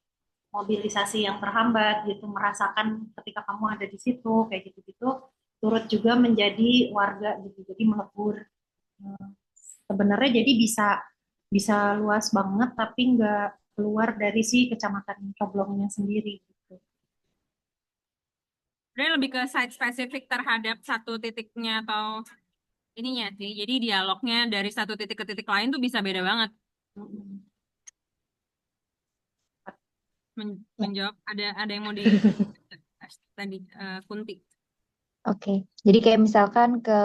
mobilisasi yang terhambat gitu, merasakan ketika kamu ada di situ kayak gitu-gitu, turut juga menjadi warga gitu, jadi melebur. Sebenarnya jadi bisa luas banget tapi nggak keluar dari si kecamatan Coblongnya sendiri gitu. Sebenarnya lebih ke site spesifik terhadap satu titiknya atau ininya sih. Jadi dialognya dari satu titik ke titik lain tuh bisa beda banget. Menjawab, ada yang mau di tadi Kunti. Oke. Jadi kayak misalkan ke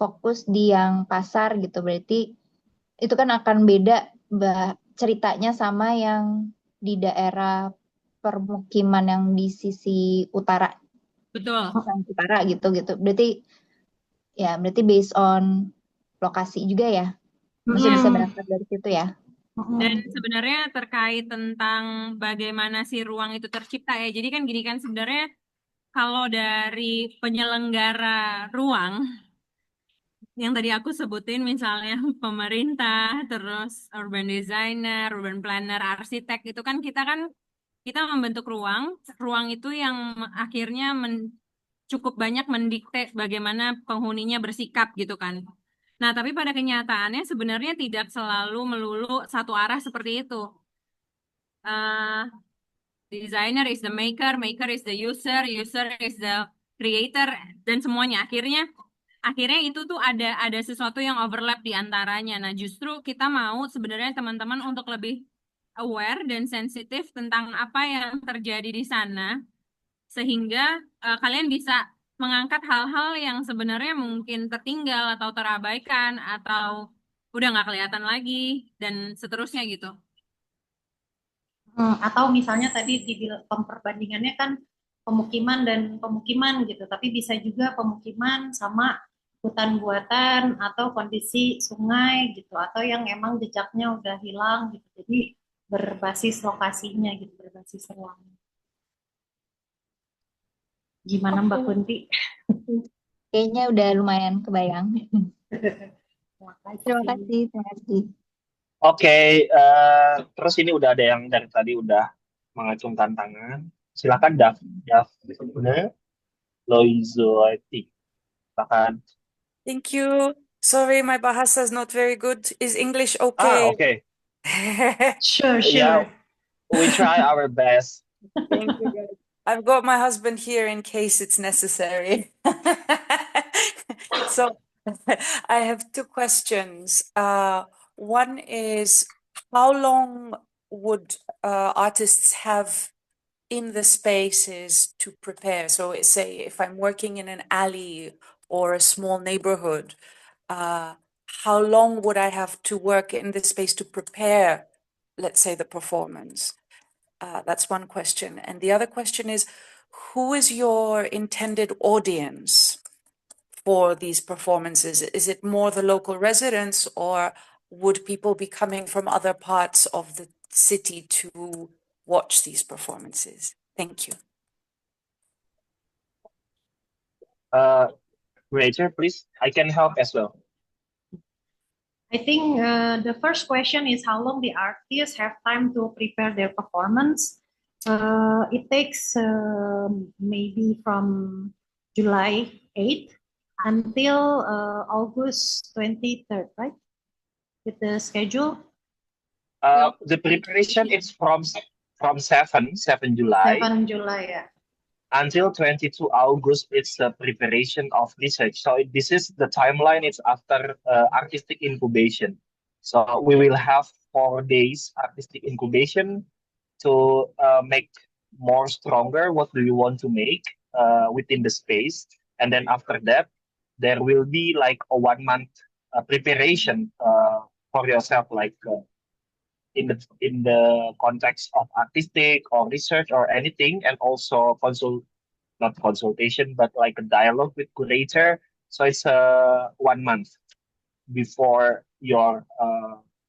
fokus di yang pasar gitu, berarti itu kan akan beda ceritanya sama yang di daerah permukiman yang di sisi utara. Betul. Utara gitu. Berarti based on lokasi juga ya. Masih bisa berangkat dari situ ya. Dan sebenarnya terkait tentang bagaimana si ruang itu tercipta ya. Jadi kan gini kan sebenarnya kalau dari penyelenggara ruang yang tadi aku sebutin misalnya pemerintah, terus urban designer, urban planner, arsitek itu kan kita membentuk ruang itu yang akhirnya cukup banyak mendikte bagaimana penghuninya bersikap gitu kan. Nah, tapi pada kenyataannya sebenarnya tidak selalu melulu satu arah seperti itu. Designer is the maker, maker is the user, user is the creator dan semuanya. Akhirnya itu tuh ada sesuatu yang overlap di antaranya. Nah, justru kita mau sebenarnya teman-teman untuk lebih aware dan sensitif tentang apa yang terjadi di sana, sehingga kalian bisa mengangkat hal-hal yang sebenarnya mungkin tertinggal atau terabaikan atau udah nggak kelihatan lagi dan seterusnya gitu. Atau misalnya tadi perbandingannya kan pemukiman dan pemukiman gitu, tapi bisa juga pemukiman sama hutan buatan atau kondisi sungai gitu, atau yang emang jejaknya udah hilang gitu. Jadi berbasis lokasinya gitu, berbasis ruangnya. Gimana Mbak Kunti? Kayaknya udah lumayan kebayang. Terima kasih. Oke, terus ini udah ada yang dari tadi udah mengacungkan tangan. Silakan Daphne Loizoeti. Silakan. Thank you. Sorry, my Bahasa is not very good. Is English Ah, okay? oke. Sure. Yeah, we try our best. Thank you, guys. I've got my husband here in case it's necessary. So I have two questions. One is, how long would artists have in the spaces to prepare? So say if I'm working in an alley or a small neighborhood, how long would I have to work in the space to prepare, let's say, the performance? That's one question. And the other question is, who is your intended audience for these performances? Is it more the local residents, or would people be coming from other parts of the city to watch these performances? Thank you. Rachel, please. I can help as well. I think the first question is how long the artists have time to prepare their performance. It takes maybe from July 8th until August 23rd, right? With the schedule. The preparation is from 7 July 7 July, yeah. until 22 August. It's the preparation of research. So this is the timeline. It's after artistic incubation. So we will have 4 days artistic incubation to make more stronger what do you want to make within the space. And then after that, there will be like a 1 month preparation for yourself, like in the context of artistic or research or anything, and also not consultation, but like a dialogue with curator. So it's 1 month before your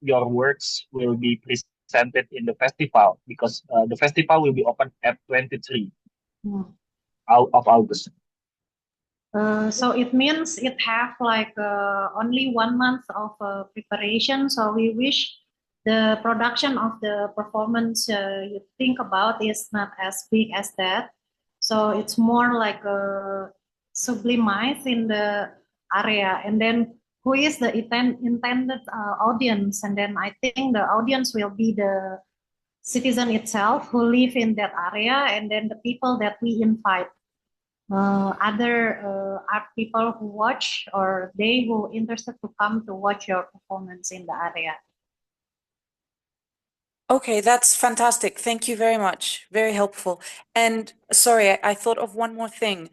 works will be presented in the festival, because the festival will be open at 23 of August. So it means it have like only 1 month of preparation. So we wish the production of the performance you think about is not as big as that. So it's more like sublimized in the area. And then who is the intended audience? And then I think the audience will be the citizen itself who live in that area, and then the people that we invite. Other art people who watch, or they who interested to come to watch your performance in the area. Okay, that's fantastic. Thank you very much. Very helpful. And sorry, I thought of one more thing.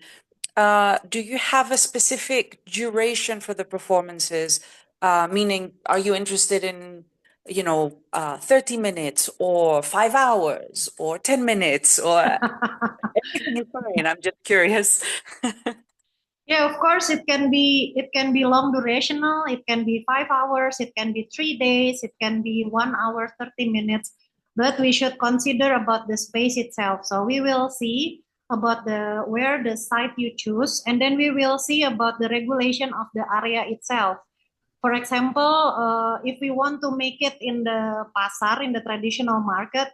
Do you have a specific duration for the performances? Meaning, are you interested in, 30 minutes or 5 hours or 10 minutes or anything is fine. I'm just curious. Yeah, of course, it can be long durational. It can be 5 hours. It can be 3 days. It can be 1 hour, 30 minutes. But we should consider about the space itself. So we will see about where the site you choose, and then we will see about the regulation of the area itself. For example, if we want to make it in the pasar, in the traditional market,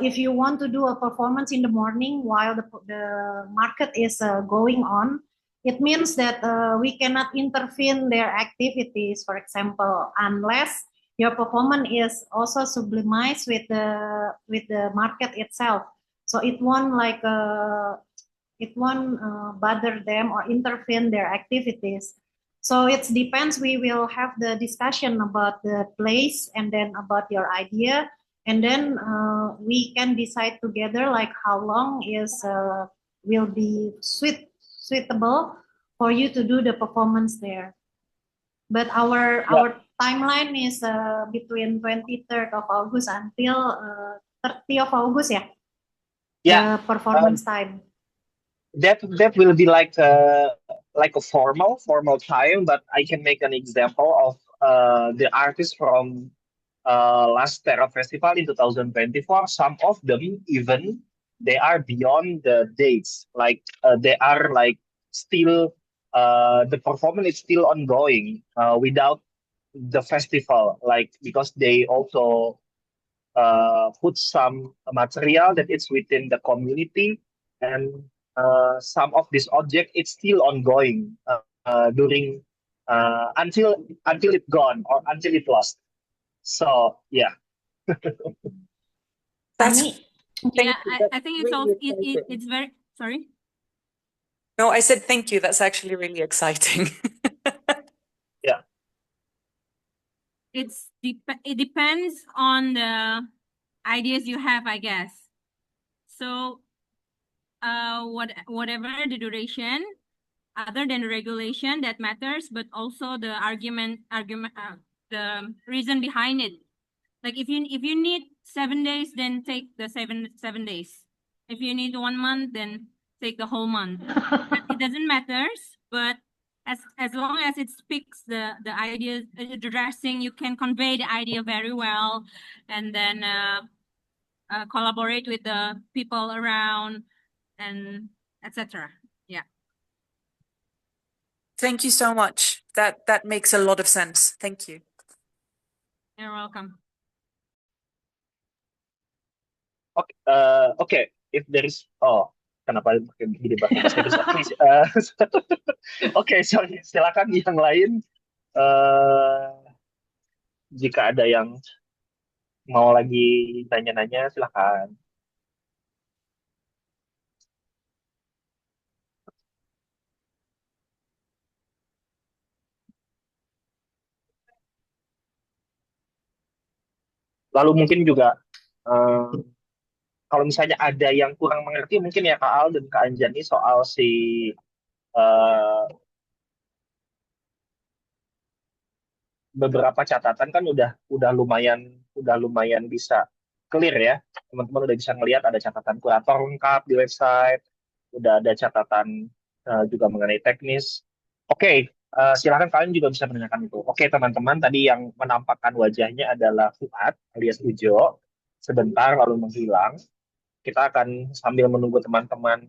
if you want to do a performance in the morning while the market is going on, it means that we cannot intervene their activities, for example, unless your performance is also sublimized with the market itself. So it won't like it won't bother them or intervene their activities. So it depends. We will have the discussion about the place and then about your idea, and then we can decide together like how long is will be suitable for you to do the performance there. But our timeline is between 23rd of August until 30th of August, ya. Yeah, The performance time. that will be like a formal time, but I can make an example of the artists from last Terra Festival in 2024. Some of them even they are beyond the dates, like they are like still the performance is still ongoing without the festival, like because they also put some material that is within the community, and some of this object it's still ongoing during until it gone or until it lost. So yeah. That's Ani, Yeah, That's I think it's all really it's very sorry. no, I said thank you. That's actually really exciting. Yeah. It depends on the ideas you have, I guess. So whatever the duration, other than the regulation that matters, but also the the reason behind it. Like if you need 7 days, then take the seven days. If you need 1 month, then take the whole month. It doesn't matter, but as long as it speaks the idea, the dressing, you can convey the idea very well, and then collaborate with the people around, and etc. Yeah. Thank you so much. That makes a lot of sense. Thank you. You're welcome. Okay. If there is kenapa jadi bahasa Inggris? Please, Oke, sorry. Silakan yang lain. Jika ada yang mau lagi tanya-nanya, silakan. Lalu mungkin juga kalau misalnya ada yang kurang mengerti, mungkin ya Kak Al dan Kak Anjani soal si beberapa catatan kan udah lumayan bisa clear ya. Teman-teman udah bisa ngelihat ada catatan kurator lengkap di website, udah ada catatan juga mengenai teknis. Oke, silakan kalian juga bisa menanyakan itu. Oke, teman-teman, tadi yang menampakkan wajahnya adalah Fuad alias Ujo. Sebentar lalu menghilang. Kita akan sambil menunggu teman-teman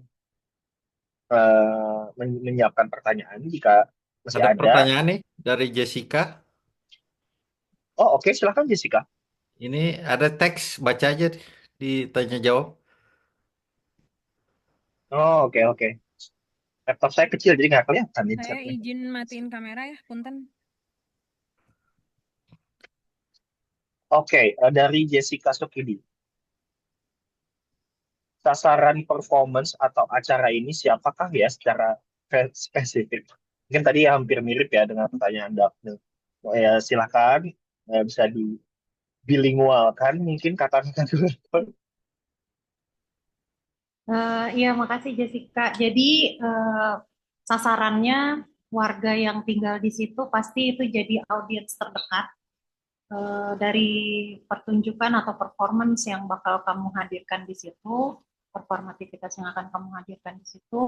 menyiapkan pertanyaan jika masih Ada ada. pertanyaan nih dari Jessica. Oh, oke, silakan Jessica. Ini ada teks, baca aja ditanya jawab. Oh, oke. Laptop saya kecil jadi nggak kelihatan nih Saya chatnya. izin matiin kamera ya, punten. Oke, dari Jessica Sukidi. Sasaran performance atau acara ini siapakah ya secara spesifik? Mungkin tadi hampir mirip ya dengan pertanyaan Daphne. Ya, silakan bisa dibilingualkan mungkin kata-kata dulu. Iya, makasih Jessica. Jadi sasarannya warga yang tinggal di situ pasti itu jadi audiens terdekat dari pertunjukan atau performance yang bakal kamu hadirkan di situ, performativitas yang akan kamu hadirkan di situ.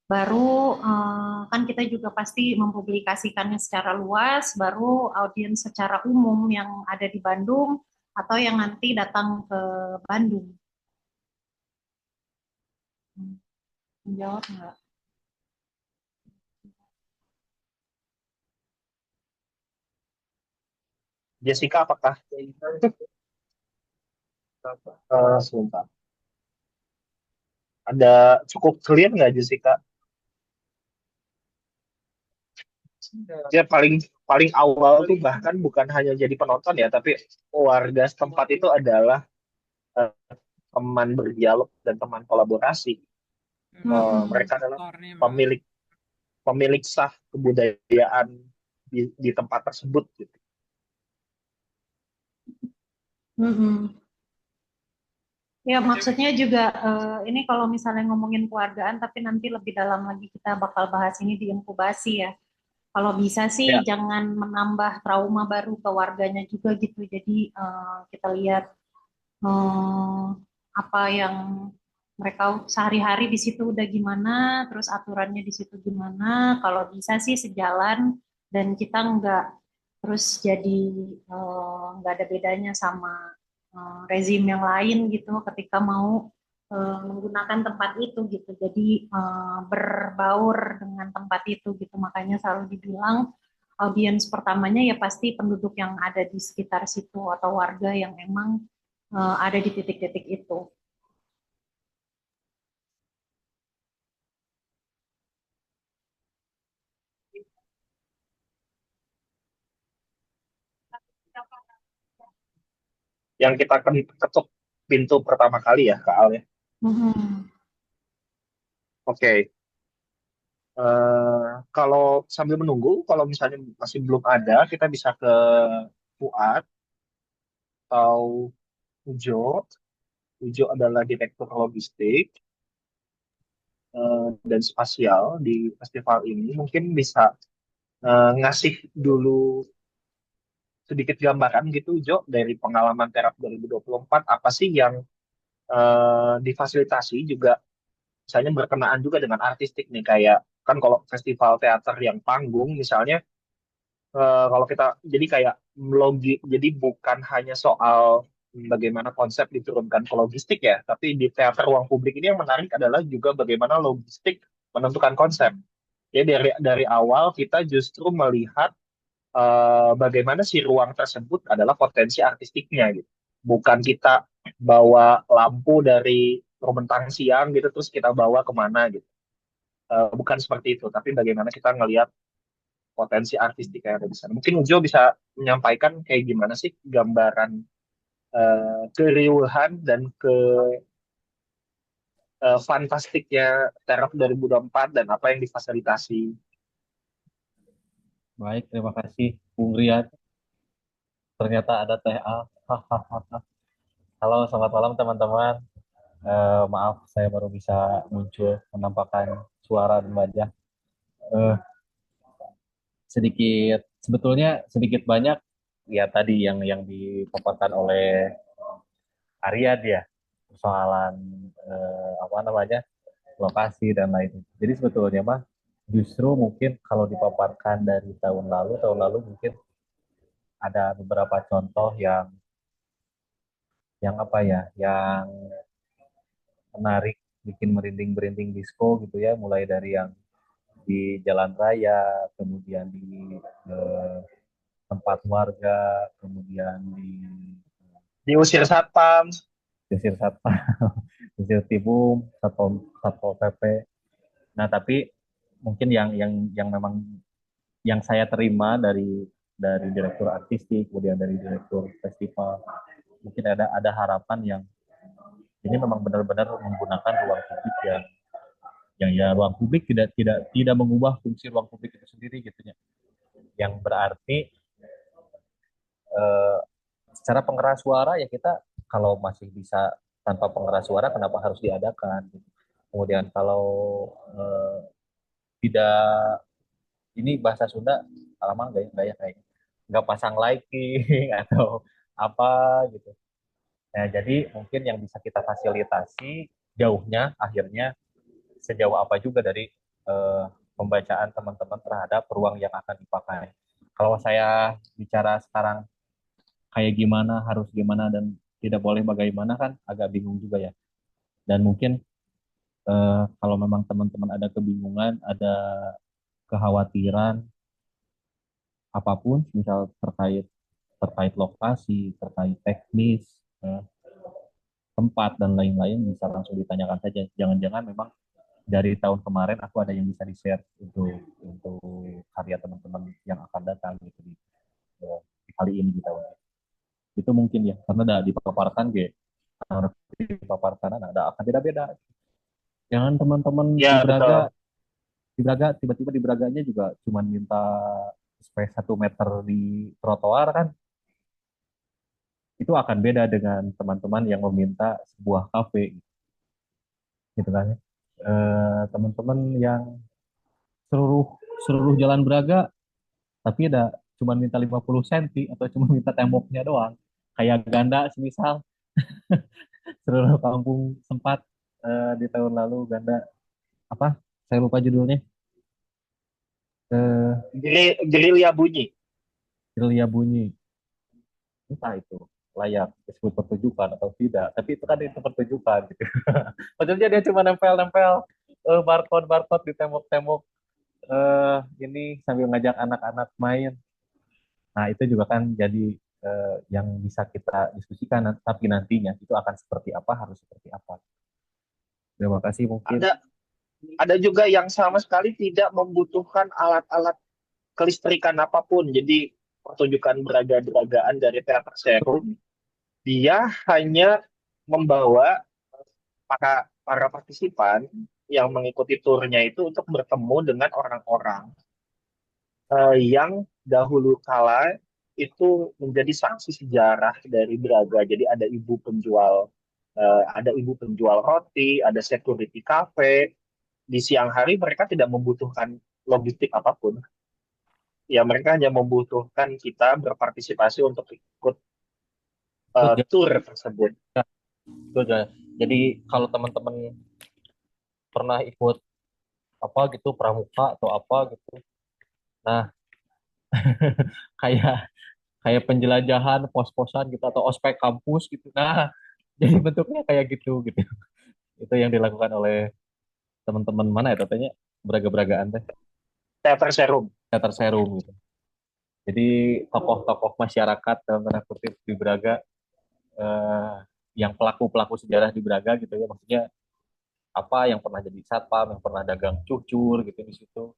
Baru kan kita juga pasti mempublikasikannya secara luas, baru audiens secara umum yang ada di Bandung atau yang nanti datang ke Bandung. Menjawab nggak? Jessica, apakah? Sebentar. Ada cukup clear nggak Jessica? Ya paling awal tuh bahkan bukan hanya jadi penonton ya, tapi warga setempat itu adalah teman berdialog dan teman kolaborasi. Mereka adalah Aktornya memang. pemilik sah kebudayaan di tempat tersebut gitu. Mm-mm. Ya, maksudnya juga ini kalau misalnya ngomongin keluargaan, tapi nanti lebih dalam lagi kita bakal bahas ini di inkubasi ya. Kalau bisa sih Ya, jangan menambah trauma baru ke warganya juga gitu. Jadi kita lihat eh, apa yang mereka sehari-hari di situ udah gimana, terus aturannya di situ gimana. Kalau bisa sih sejalan dan kita nggak terus jadi nggak ada bedanya sama rezim yang lain gitu ketika mau menggunakan tempat itu gitu. Jadi berbaur dengan tempat itu gitu. Makanya selalu dibilang audiens pertamanya ya pasti penduduk yang ada di sekitar situ atau warga yang emang ada di titik-titik itu. yang kita ketuk pintu pertama kali ya, Kak Al ya. Mhm. Oke. Kalau sambil menunggu, kalau misalnya masih belum ada, kita bisa ke Fuad atau Ujo. Ujo adalah direktur logistik dan spasial di festival ini. Mungkin bisa ngasih dulu sedikit gambaran gitu, Ujo, dari pengalaman Terap 2024, apa sih yang difasilitasi juga, misalnya berkenaan juga dengan artistik nih, kayak kan kalau festival teater yang panggung misalnya, kalau kita jadi kayak jadi bukan hanya soal bagaimana konsep diturunkan ke logistik ya, tapi di teater ruang publik ini yang menarik adalah juga bagaimana logistik menentukan konsep. Jadi dari awal kita justru melihat bagaimana si ruang tersebut adalah potensi artistiknya gitu. Bukan kita bawa lampu dari Rumentang Siang gitu terus kita bawa kemana gitu. Bukan seperti itu, tapi bagaimana kita ngelihat potensi artistik yang ada di sana. Mungkin Ujo bisa menyampaikan kayak gimana sih gambaran keriuhan dan fantastiknya Terap 2024 dan apa yang difasilitasi. Baik, terima kasih Bung Rian. Ternyata ada Teh A. Hahaha. Halo, selamat malam teman-teman. Maaf, saya baru bisa muncul menampakkan suara dan wajah. Eh, sebetulnya sedikit banyak ya tadi yang dipaparkan oleh Arya dia persoalan apa namanya lokasi dan lain. Jadi sebetulnya mah justru mungkin kalau dipaparkan dari tahun lalu mungkin ada beberapa contoh yang apa ya, yang menarik, bikin merinding-merinding disco gitu ya, mulai dari yang di jalan raya, kemudian di eh, tempat warga, kemudian di Diusir satpam. Desir Satpam, Desir Tibum, Satpol PP. Nah, tapi mungkin yang memang yang saya terima dari direktur artistik, kemudian dari direktur festival, mungkin ada harapan yang ini memang benar-benar menggunakan ruang publik yang ya ruang publik tidak mengubah fungsi ruang publik itu sendiri gitu ya. Yang berarti eh, secara pengeras suara ya kita kalau masih bisa tanpa pengeras suara kenapa harus diadakan gitu. Kemudian kalau eh, tidak ini bahasa Sunda alaman nggak ya kayak nggak pasang lighting atau apa gitu. Nah, jadi mungkin yang bisa kita fasilitasi jauhnya akhirnya sejauh apa juga dari eh, pembacaan teman-teman terhadap ruang yang akan dipakai. Kalau saya bicara sekarang kayak gimana, harus gimana, dan tidak boleh bagaimana kan agak bingung juga ya. Dan mungkin kalau memang teman-teman ada kebingungan, ada kekhawatiran, apapun, misal terkait terkait lokasi, terkait teknis, eh, tempat, dan lain-lain, bisa langsung ditanyakan saja. Jangan-jangan memang dari tahun kemarin aku ada yang bisa di-share untuk karya teman-teman yang akan datang gitu di kali ini di tahun ini. Itu mungkin ya karena ada dipaparkan harus dipaparkan ada akan tidak beda. Jangan teman-teman di Ya, Braga, betul. tiba-tiba di Braganya juga cuman minta space 1 meter di trotoar kan, itu akan beda dengan teman-teman yang meminta sebuah kafe gitu kan. Teman-teman yang seluruh seluruh jalan Braga tapi ada cuma minta 50 senti atau cuma minta temboknya doang. Kayak Ganda semisal seluruh kampung sempat di tahun lalu Ganda apa? Saya lupa judulnya. Eh, Gerilya bunyi. Gerilya Bunyi. Entah itu layak disebut pertunjukan atau tidak, tapi itu kan itu pertunjukan gitu. Maksudnya dia cuma nempel-nempel barcode-barcode di tembok-tembok ini sambil ngajak anak-anak main. Nah, itu juga kan jadi yang bisa kita diskusikan, tapi nantinya itu akan seperti apa, harus seperti apa. Terima kasih mungkin. Ada juga yang sama sekali tidak membutuhkan alat-alat kelistrikan apapun. Jadi pertunjukan beraga-beragaan dari teater Serum, dia hanya membawa para partisipan yang mengikuti turnya itu untuk bertemu dengan orang-orang yang dahulu kala itu menjadi saksi sejarah dari Braga. Jadi ada ibu penjual roti, ada security cafe. Di siang hari mereka tidak membutuhkan logistik apapun. Ya mereka hanya membutuhkan kita berpartisipasi untuk ikut Betul, tour tersebut. jadi kalau teman-teman pernah ikut apa gitu pramuka atau apa gitu, nah kayak kayak penjelajahan pos-posan gitu atau ospek kampus gitu, nah jadi bentuknya kayak gitu gitu. Itu yang dilakukan oleh teman-teman mana ya katanya beraga-beragaan teh Teater Serum. teater Serum gitu. Jadi tokoh-tokoh masyarakat dalam tanda kutip di Braga, eh, yang pelaku-pelaku sejarah di Braga gitu ya, maksudnya apa yang pernah jadi satpam, yang pernah dagang cucur gitu di situ,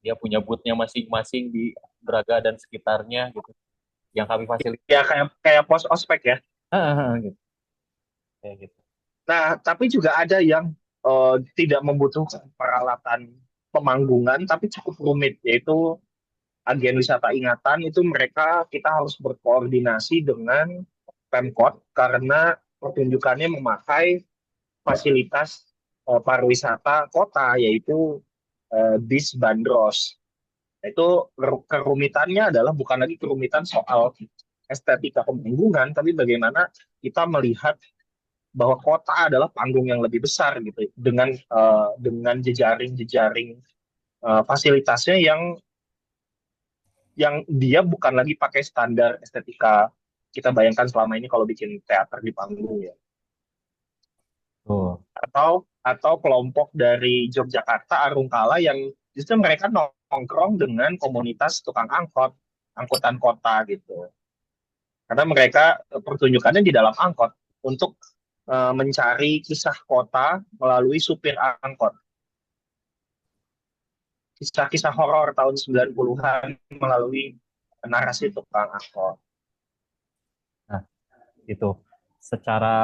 dia punya boothnya masing-masing di Braga dan sekitarnya gitu, yang kami fasilitasi. Ya kayak kayak pos ospek ya. Gitu, kayak gitu. Nah, tapi juga ada yang tidak membutuhkan peralatan pemanggungan, tapi cukup rumit, yaitu agen wisata ingatan itu kita harus berkoordinasi dengan Pemkot karena pertunjukannya memakai fasilitas pariwisata kota, yaitu bis bandros. Itu kerumitannya adalah bukan lagi kerumitan soal estetika pemanggungan, tapi bagaimana kita melihat bahwa kota adalah panggung yang lebih besar gitu dengan jejaring-jejaring fasilitasnya yang dia bukan lagi pakai standar estetika kita bayangkan selama ini kalau bikin teater di panggung ya. Tuh. Atau kelompok dari Yogyakarta Arungkala yang justru mereka nongkrong dengan komunitas tukang angkutan kota gitu. Karena mereka pertunjukannya di dalam angkot untuk mencari kisah kota melalui supir angkot. Kisah-kisah horor tahun 90-an melalui narasi tukang angkot. Nah, itu secara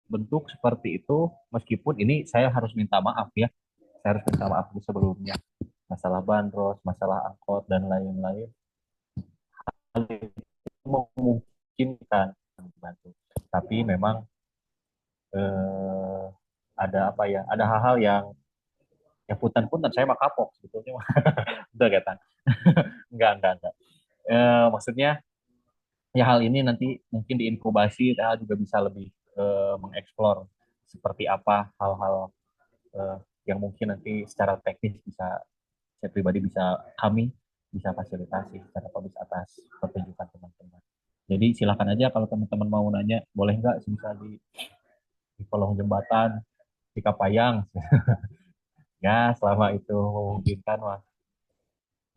bentuk seperti itu, meskipun ini saya harus minta maaf ya, saya harus minta maaf di sebelumnya, masalah bandros, masalah angkot dan lain-lain, hal itu memungkinkan dibantu. Tapi memang eh, ada apa ya, ada hal-hal yang punten-punten saya mah kapok sebetulnya. Udah kata enggak. Maksudnya ya hal ini nanti mungkin diinkubasi, saya juga bisa lebih mengeksplor seperti apa hal-hal eh, yang mungkin nanti secara teknis bisa saya pribadi bisa kami bisa fasilitasi secara publis atas pertunjukan teman-teman. Jadi silakan aja kalau teman-teman mau nanya, boleh nggak misal di kolong jembatan di Kapayang. Ya selama itu memungkinkan wah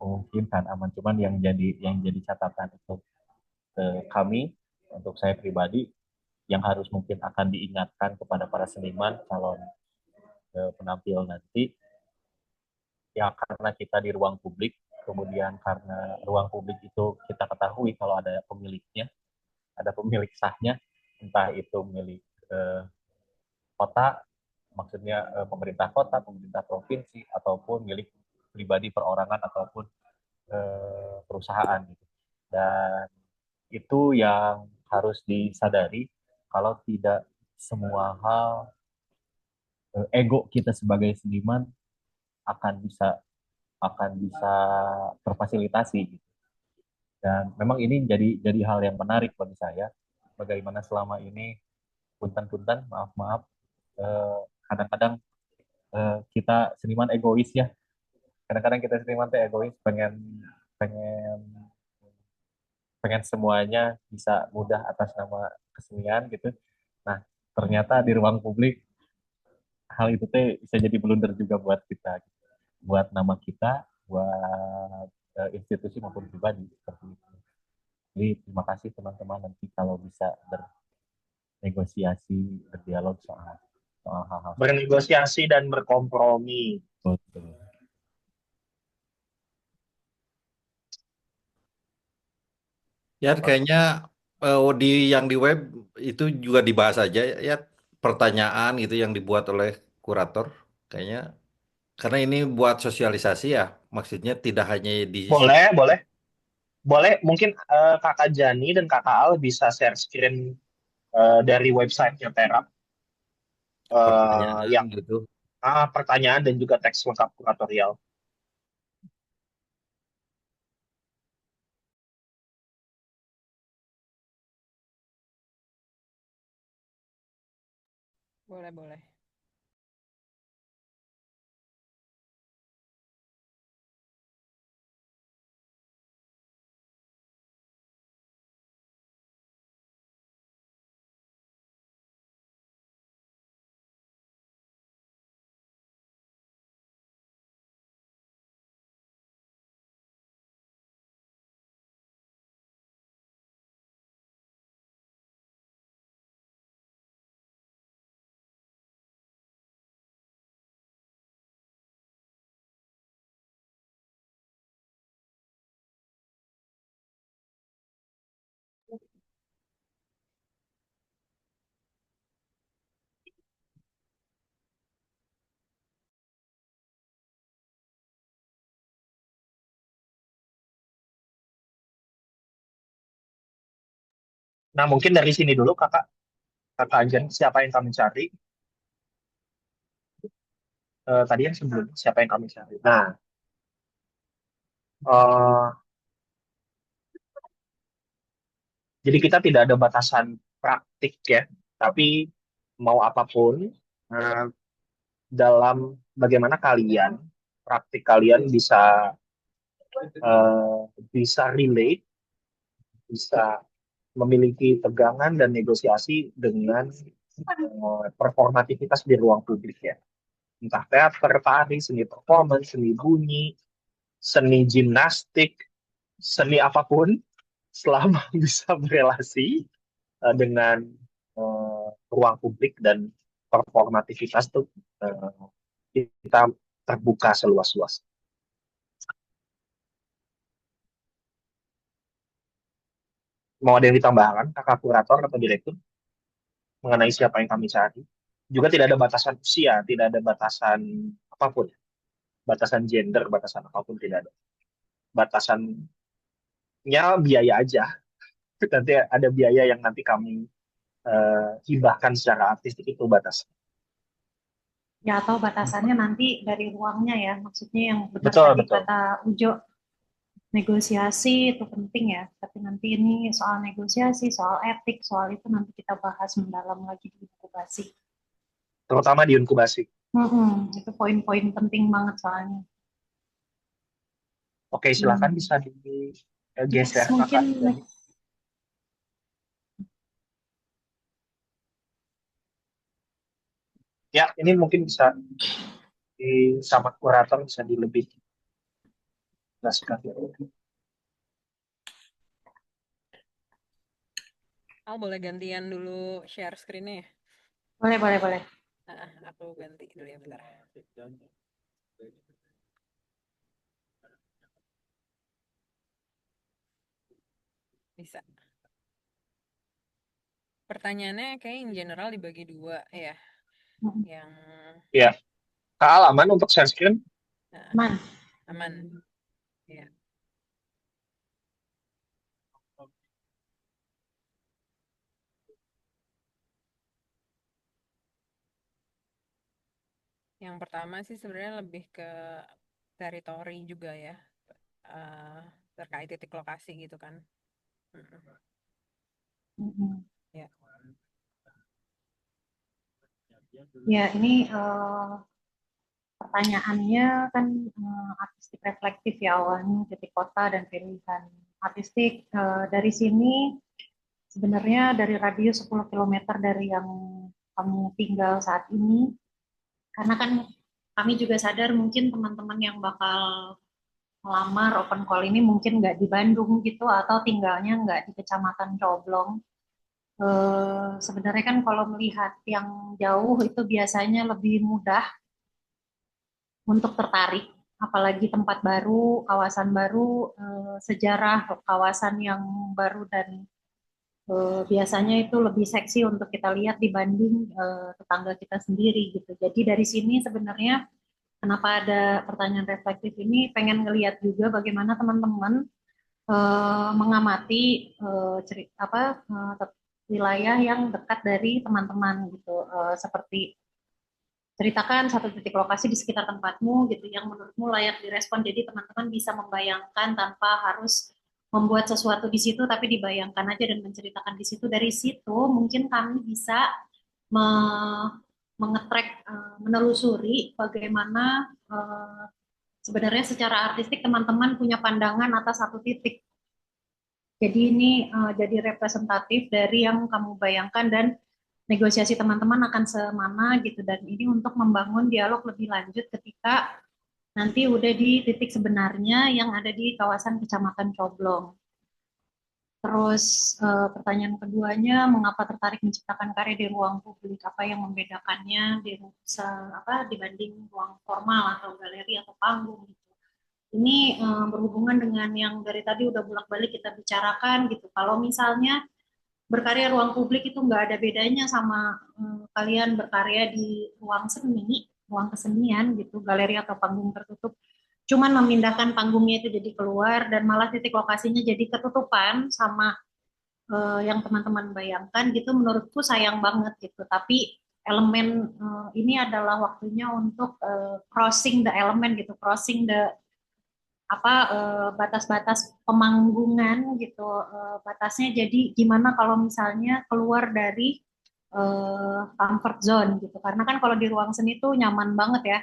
memungkinkan aman, cuman yang jadi catatan itu kami untuk saya pribadi yang harus mungkin akan diingatkan kepada para seniman calon penampil nanti, ya karena kita di ruang publik, kemudian karena ruang publik itu kita ketahui kalau ada pemiliknya, ada pemilik sahnya, entah itu milik kota, maksudnya pemerintah kota, pemerintah provinsi, ataupun milik pribadi perorangan ataupun perusahaan gitu. Dan itu yang harus disadari kalau tidak semua hal ego kita sebagai seniman akan bisa terfasilitasi gitu. Dan memang ini jadi hal yang menarik bagi saya, bagaimana selama ini punten-punten, maaf kadang-kadang kita seniman egois ya, kadang-kadang kita seniman tuh egois, pengen pengen pengen semuanya bisa mudah atas nama kesenian gitu. Nah, ternyata di ruang publik hal itu teh bisa jadi blunder juga buat kita, buat nama kita, buat institusi maupun pribadi seperti itu. Jadi terima kasih teman-teman, nanti kalau bisa bernegosiasi, berdialog soal soal hal-hal Bernegosiasi dan berkompromi. seperti itu. Ya, kayaknya di yang di web itu juga dibahas aja ya, pertanyaan gitu yang dibuat oleh kurator. Kayaknya karena ini buat sosialisasi ya, maksudnya tidak hanya di Boleh, boleh. Boleh, mungkin Kakak Jani dan Kakak Al bisa share screen dari websitenya Terap pertanyaan yang gitu. pertanyaan dan juga teks lengkap kuratorial. Boleh, boleh. Nah, mungkin dari sini dulu Kakak Anjan, siapa yang kami cari? Tadi yang sebelumnya, siapa yang kami cari? Nah, eh, jadi kita tidak ada batasan praktik ya, tapi mau apapun eh, dalam bagaimana kalian, praktik kalian eh, bisa relate, bisa memiliki tegangan dan negosiasi dengan performativitas di ruang publik ya. Entah teater, tari, seni performance, seni bunyi, seni gimnastik, seni apapun, selama bisa berelasi dengan ruang publik dan performativitas tuh kita terbuka seluas-luas. Mau ada yang ditambahkan, kakak kurator atau direktur, mengenai siapa yang kami cari? Juga tidak ada batasan usia, tidak ada batasan apapun, batasan gender, batasan apapun tidak ada. Batasannya biaya aja. Nanti ada biaya yang nanti kami hibahkan secara artistik, itu batas. Ya, atau batasannya nanti dari ruangnya ya, maksudnya yang benar Betul, tadi betul. kata Ujo, negosiasi itu penting ya, tapi nanti ini soal negosiasi, soal etik, soal itu nanti kita bahas mendalam lagi di inkubasi. Terutama di inkubasi. Itu poin-poin penting banget soalnya. Oke, silakan bisa digeser Next, mungkin kakak. Ya, ini mungkin bisa sama kurator bisa lebih jelaskan. Boleh gantian dulu share screen-nya ya? boleh, boleh, boleh. Aku ganti dulu ya, bentar. Bisa. Pertanyaannya kayak in general dibagi dua ya. Mm, yang Ya, Kak aman untuk share screen? aman. aman. Ya. Yang pertama sih sebenarnya lebih ke teritori juga ya, eh, terkait titik lokasi gitu kan. Mm-mm. Ya. Ya, ini pertanyaannya kan artistik reflektif ya awalnya titik kota dan pilihan artistik. Dari sini sebenarnya dari radius 10 kilometer dari yang kamu tinggal saat ini, karena kan kami juga sadar mungkin teman-teman yang bakal melamar open call ini mungkin nggak di Bandung gitu atau tinggalnya nggak di Kecamatan Coblong. Sebenarnya kan kalau melihat yang jauh itu biasanya lebih mudah untuk tertarik, apalagi tempat baru, kawasan baru, sejarah kawasan yang baru dan biasanya itu lebih seksi untuk kita lihat dibanding tetangga kita sendiri gitu. Jadi dari sini sebenarnya kenapa ada pertanyaan reflektif ini, pengen ngelihat juga bagaimana teman-teman mengamati wilayah yang dekat dari teman-teman gitu, seperti ceritakan satu titik lokasi di sekitar tempatmu gitu yang menurutmu layak direspon, jadi teman-teman bisa membayangkan tanpa harus membuat sesuatu di situ tapi dibayangkan aja dan menceritakan di situ. Dari situ mungkin kami bisa mengetrack, menelusuri bagaimana sebenarnya secara artistik teman-teman punya pandangan atas satu titik. Jadi ini jadi representatif dari yang kamu bayangkan dan negosiasi teman-teman akan semana gitu, dan ini untuk membangun dialog lebih lanjut ketika nanti udah di titik sebenarnya yang ada di kawasan Kecamatan Coblong. Terus pertanyaan keduanya, mengapa tertarik menciptakan karya di ruang publik? Apa yang membedakannya dibanding ruang formal atau galeri atau panggung gitu. Ini berhubungan dengan yang dari tadi udah bolak-balik kita bicarakan gitu. Kalau misalnya berkarya ruang publik itu nggak ada bedanya sama kalian berkarya di ruang seni, ruang kesenian gitu, galeri atau panggung tertutup. Cuman memindahkan panggungnya itu jadi keluar dan malah titik lokasinya jadi ketutupan sama yang teman-teman bayangkan gitu, menurutku sayang banget gitu. Tapi elemen ini adalah waktunya untuk crossing the element gitu, crossing the batas-batas pemanggungan gitu, batasnya. Jadi gimana kalau misalnya keluar dari comfort zone gitu, karena kan kalau di ruang seni tuh nyaman banget ya,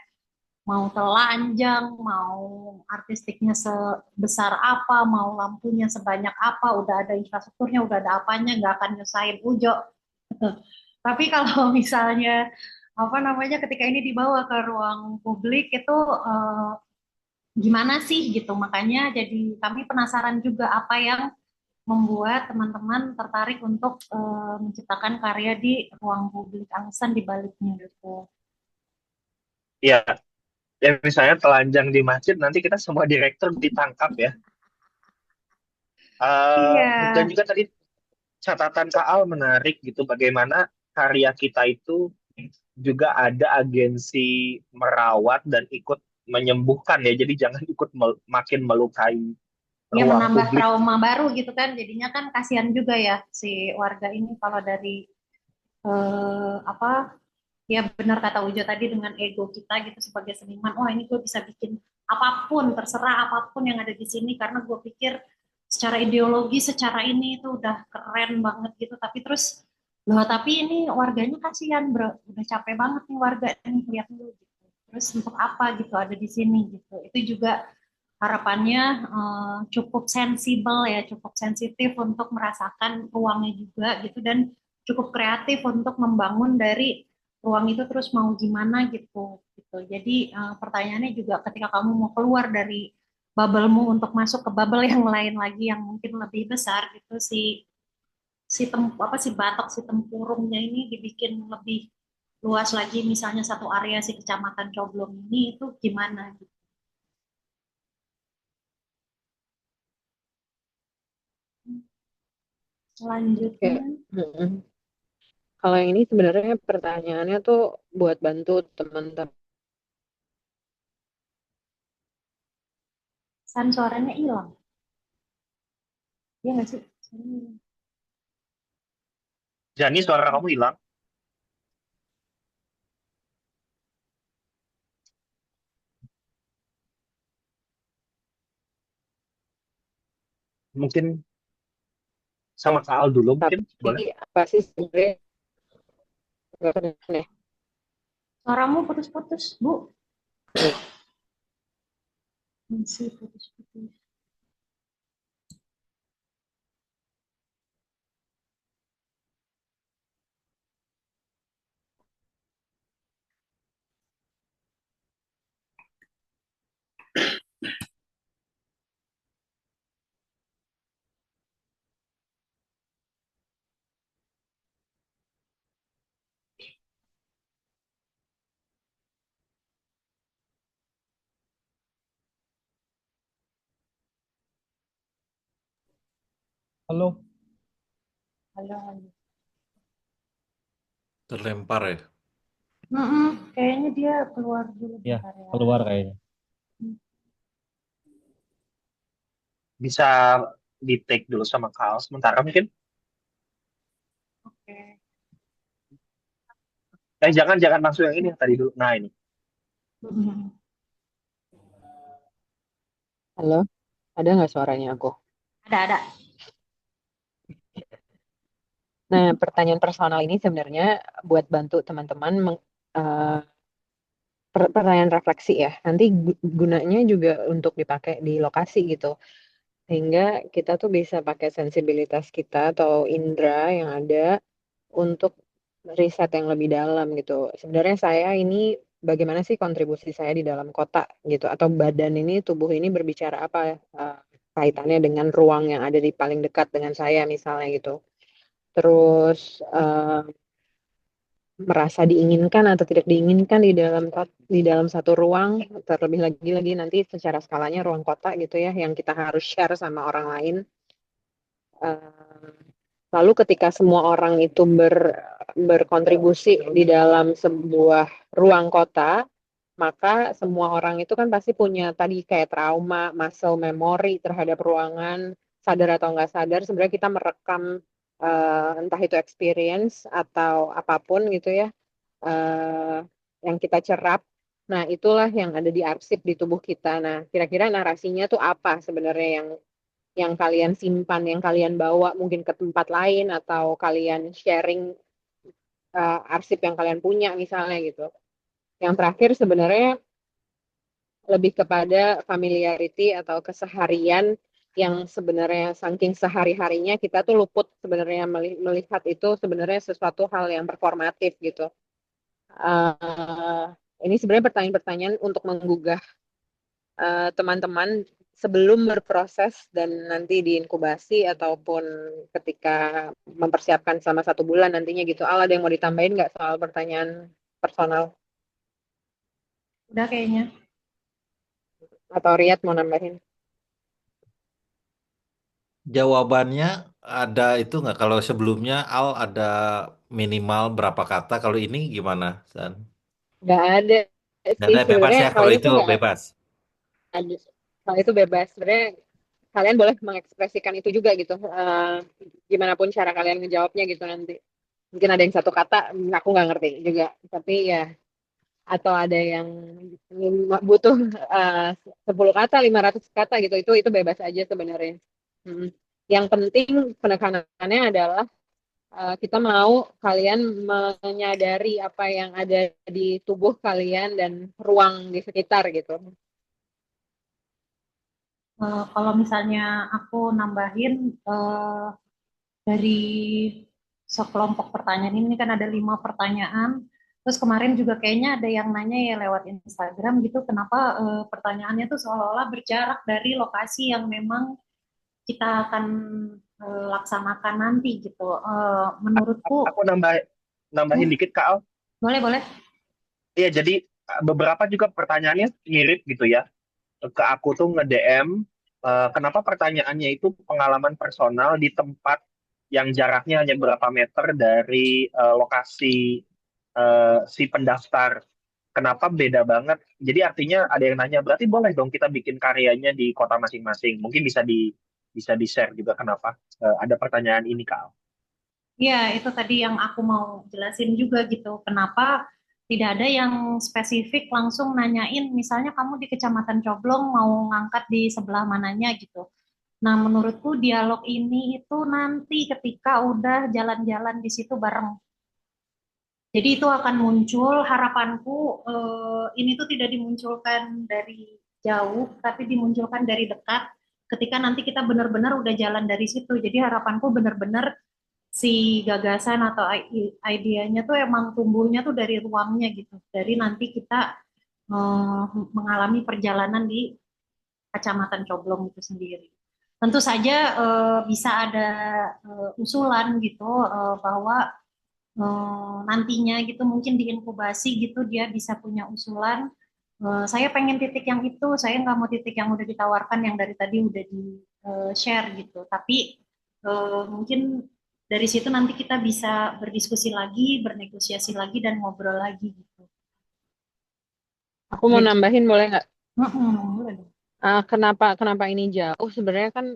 mau telanjang, mau artistiknya sebesar apa, mau lampunya sebanyak apa, udah ada infrastrukturnya, udah ada apanya, nggak akan nyusahin Ujo. Tapi kalau misalnya ketika ini dibawa ke ruang publik itu gimana sih gitu. Makanya jadi kami penasaran juga apa yang membuat teman-teman tertarik untuk menciptakan karya di ruang publik, alasan di baliknya gitu. Ya, ya misalnya telanjang di masjid, nanti kita semua direktur ditangkap ya. Iya. Dan juga tadi catatan Kak Al menarik gitu, bagaimana karya kita itu juga ada agensi merawat dan ikut menyembuhkan ya. Jadi jangan ikut makin melukai Ya ruang menambah publik. trauma baru gitu kan, jadinya kan kasihan juga ya si warga ini kalau dari eh, apa ya benar kata Ujo tadi, dengan ego kita gitu sebagai seniman, oh ini gue bisa bikin apapun, terserah apapun yang ada di sini karena gue pikir secara ideologi, secara ini itu udah keren banget gitu, tapi terus loh, tapi ini warganya kasihan bro, udah capek banget nih warga ini lihat dulu gitu. Terus untuk apa gitu ada di sini gitu. Itu juga harapannya cukup sensibel ya, cukup sensitif untuk merasakan ruangnya juga gitu, dan cukup kreatif untuk membangun dari ruang itu terus mau gimana gitu. Jadi pertanyaannya juga ketika kamu mau keluar dari bubble-mu untuk masuk ke bubble yang lain lagi yang mungkin lebih besar gitu, si batok, si tempurungnya ini dibikin lebih luas lagi, misalnya satu area si Kecamatan Coblong ini itu gimana gitu. Selanjutnya Mm-mm. Kalau yang ini sebenarnya pertanyaannya tuh buat bantu teman-teman. San, suaranya hilang. Iya nggak sih? Suaranya hilang. Jani, suara kamu hilang. Mungkin sama Kak Al dulu mungkin boleh. Tapi apa sih sebenarnya nggak kedengeran ya? Suaramu putus-putus, Bu. Masih putus-putus. Halo. Halo, halo. Terlempar ya. Kayaknya dia keluar dulu Ya, bentar ya. keluar kayaknya. Bisa di take dulu sama Kak Al sementara mungkin. Oke. Jangan langsung yang ini yang tadi dulu. Nah, ini. Halo, ada nggak suaranya aku? Ada. Nah, pertanyaan personal ini sebenarnya buat bantu teman-teman pertanyaan refleksi ya. Nanti gunanya juga untuk dipakai di lokasi gitu. Sehingga kita tuh bisa pakai sensibilitas kita atau indera yang ada untuk riset yang lebih dalam gitu. Sebenarnya saya ini bagaimana sih kontribusi saya di dalam kota gitu, atau badan ini, tubuh ini berbicara apa kaitannya dengan ruang yang ada di paling dekat dengan saya misalnya gitu. Terus merasa diinginkan atau tidak diinginkan di dalam satu ruang, terlebih lagi nanti secara skalanya ruang kota gitu ya, yang kita harus share sama orang lain. Lalu ketika semua orang itu berkontribusi di dalam sebuah ruang kota, maka semua orang itu kan pasti punya tadi kayak trauma, muscle memory terhadap ruangan, sadar atau nggak sadar, sebenarnya kita merekam entah itu experience atau apapun gitu ya, yang kita cerap. Nah, itulah yang ada di arsip di tubuh kita. Nah, kira-kira narasinya tuh apa sebenarnya yang kalian simpan, yang kalian bawa mungkin ke tempat lain, atau kalian sharing arsip yang kalian punya misalnya gitu. Yang terakhir sebenarnya lebih kepada familiarity atau keseharian yang sebenarnya saking sehari-harinya kita tuh luput sebenarnya melihat itu sebenarnya sesuatu hal yang performatif gitu. Ini sebenarnya pertanyaan-pertanyaan untuk menggugah teman-teman sebelum berproses dan nanti diinkubasi ataupun ketika mempersiapkan selama 1 bulan nantinya gitu. Al, ada yang mau ditambahin nggak soal pertanyaan personal? Udah kayaknya. Atau Riyad mau nambahin? Jawabannya ada itu nggak? Kalau sebelumnya Al ada minimal berapa kata, kalau ini gimana, San? Nggak ada Nggak sih ada, bebas sebenarnya, ya kalau kalau itu itu nggak bebas. ada. Kalau itu bebas sebenarnya, kalian boleh mengekspresikan itu juga gitu. Gimana pun cara kalian ngejawabnya gitu nanti. Mungkin ada yang 1 kata, aku nggak ngerti juga. Tapi ya, atau ada yang butuh 10 kata, 500 kata gitu. Itu bebas aja sebenarnya. Mm. Yang penting penekanannya adalah kita mau kalian menyadari apa yang ada di tubuh kalian dan ruang di sekitar gitu. Kalau misalnya aku nambahin dari sekelompok pertanyaan ini kan ada 5 pertanyaan. Terus kemarin juga kayaknya ada yang nanya ya lewat Instagram gitu, kenapa pertanyaannya tuh seolah-olah berjarak dari lokasi yang memang kita akan laksanakan nanti gitu. Menurutku, Aku nambahin dikit Kak Al. boleh. Iya, jadi beberapa juga pertanyaannya mirip gitu ya. Ke aku tuh nge-DM, kenapa pertanyaannya itu pengalaman personal di tempat yang jaraknya hanya berapa meter dari lokasi si pendaftar. Kenapa beda banget? Jadi artinya ada yang nanya, berarti boleh dong kita bikin karyanya di kota masing-masing. Mungkin bisa di-share juga kenapa ada pertanyaan ini, Kak. Ya, itu tadi yang aku mau jelasin juga gitu. Kenapa tidak ada yang spesifik langsung nanyain, misalnya kamu di Kecamatan Coblong mau ngangkat di sebelah mananya gitu. Nah, menurutku dialog ini itu nanti ketika udah jalan-jalan di situ bareng. Jadi itu akan muncul, harapanku ini tuh tidak dimunculkan dari jauh, tapi dimunculkan dari dekat ketika nanti kita benar-benar udah jalan dari situ. Jadi harapanku benar-benar si gagasan atau idenya tuh emang tumbuhnya tuh dari ruangnya gitu. Dari nanti kita mengalami perjalanan di Kecamatan Coblong itu sendiri. Tentu saja bisa ada usulan gitu bahwa nantinya gitu mungkin diinkubasi gitu dia bisa punya usulan. Saya pengen titik yang itu, saya nggak mau titik yang udah ditawarkan yang dari tadi udah di share gitu. Tapi mungkin dari situ nanti kita bisa berdiskusi lagi, bernegosiasi lagi dan ngobrol lagi gitu. Aku mau nambahin boleh nggak? Boleh dong. Kenapa ini jauh? Sebenarnya kan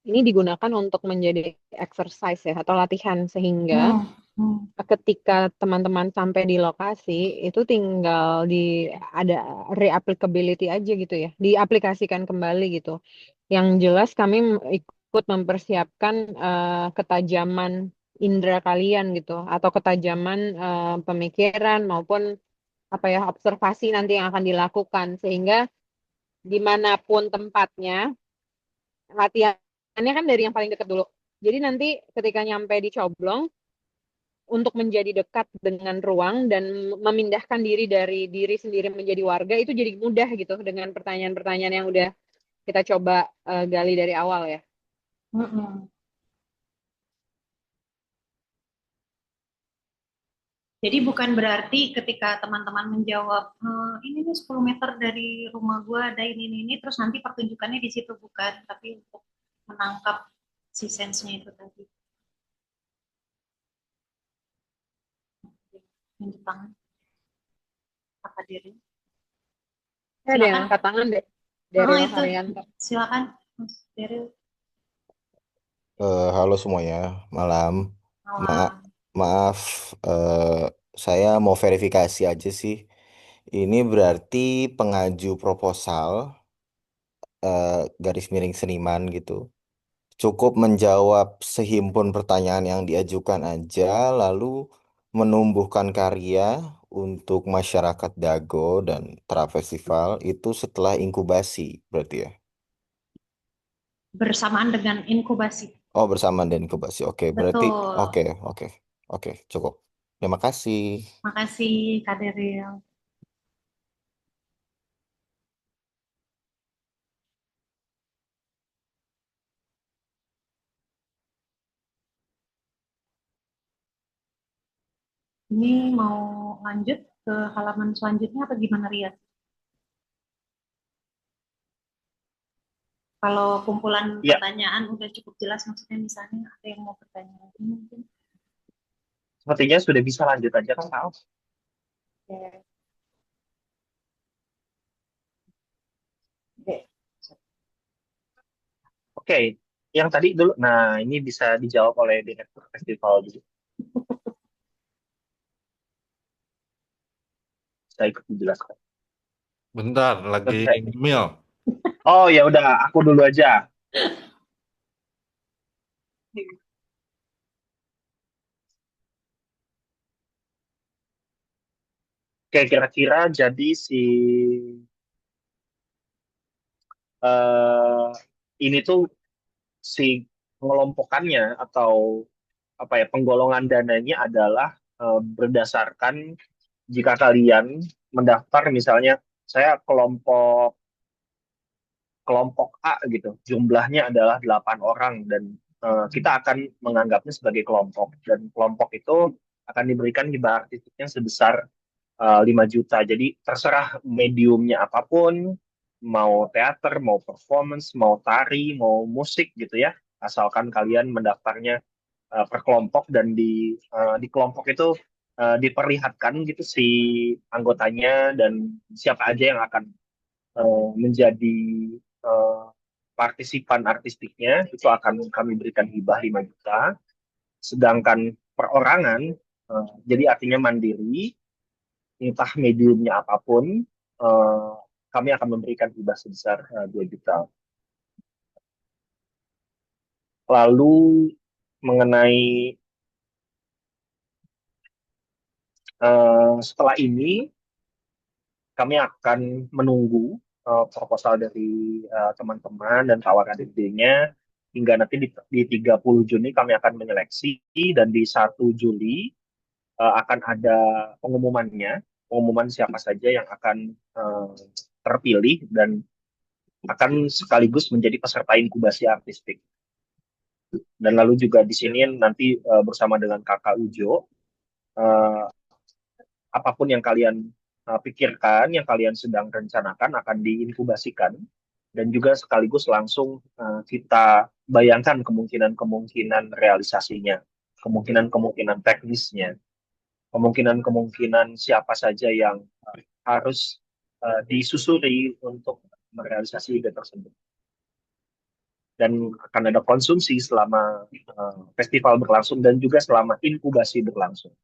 ini digunakan untuk menjadi exercise ya atau latihan sehingga ketika teman-teman sampai di lokasi itu tinggal ada reapplicability aja gitu ya, diaplikasikan kembali gitu. Yang jelas kami ikut mempersiapkan ketajaman indera kalian gitu atau ketajaman pemikiran maupun apa ya observasi nanti yang akan dilakukan sehingga dimanapun tempatnya latihannya kan dari yang paling dekat dulu. Jadi nanti ketika nyampe di Coblong untuk menjadi dekat dengan ruang dan memindahkan diri dari diri sendiri menjadi warga itu jadi mudah gitu dengan pertanyaan-pertanyaan yang udah kita coba gali dari awal ya. Jadi bukan berarti ketika teman-teman menjawab ini nih 10 meter dari rumah gua ada ini terus nanti pertunjukannya di situ bukan, tapi untuk menangkap si sense-nya itu tadi. Tunjuk tangan. Kakak diri. Ada yang angkat tangan deh. Daryl itu. Haryanto. Silakan, Mas Daryl. Halo semuanya, malam. Malam. Maaf, saya mau verifikasi aja sih. Ini berarti pengaju proposal garis miring seniman gitu. Cukup menjawab sehimpun pertanyaan yang diajukan aja, lalu menumbuhkan karya untuk masyarakat Dago dan Tra Festival itu setelah inkubasi, berarti ya? Bersamaan dengan inkubasi. Oh, bersamaan dan inkubasi. Oke, berarti Betul. oke, cukup. Terima kasih. Makasih, Kak Daryl. Ini mau lanjut ke halaman selanjutnya atau gimana, Ria? Kalau kumpulan pertanyaan udah cukup jelas, maksudnya misalnya ada yang mau bertanya lagi mungkin. Sepertinya sudah bisa lanjut aja kan, Kak? Oke, yang tadi dulu. Nah, ini bisa dijawab oleh direktur festival dulu. Saya ikut dijelaskan. Bentar, lagi ngemil. Oh ya udah, aku dulu aja. Oke, kira-kira jadi ini tuh si pengelompokannya atau apa ya penggolongan dananya adalah berdasarkan jika kalian mendaftar misalnya saya kelompok A gitu, jumlahnya adalah 8 orang dan kita akan menganggapnya sebagai kelompok dan kelompok itu akan diberikan hibah artistiknya sebesar 5 juta. Jadi terserah mediumnya apapun, mau teater, mau performance, mau tari, mau musik gitu ya, asalkan kalian mendaftarnya per kelompok dan di kelompok itu diperlihatkan gitu si anggotanya dan siapa aja yang akan menjadi eh, partisipan artistiknya itu akan kami berikan hibah 5 juta. Sedangkan perorangan, jadi artinya mandiri, entah mediumnya apapun, eh, kami akan memberikan hibah sebesar 2 juta. Lalu mengenai setelah ini, kami akan menunggu proposal dari teman-teman dan tawaran ide-idenya hingga nanti di 30 Juni kami akan menyeleksi dan di 1 Juli akan ada pengumuman siapa saja yang akan terpilih dan akan sekaligus menjadi peserta inkubasi artistik. Dan lalu juga di sini nanti bersama dengan Kakak Ujo, apapun yang kalian pikirkan, yang kalian sedang rencanakan akan diinkubasikan dan juga sekaligus langsung kita bayangkan kemungkinan-kemungkinan realisasinya, kemungkinan-kemungkinan teknisnya, kemungkinan-kemungkinan siapa saja yang harus disusuri untuk merealisasi ide tersebut. Dan akan ada konsumsi selama festival berlangsung dan juga selama inkubasi berlangsung.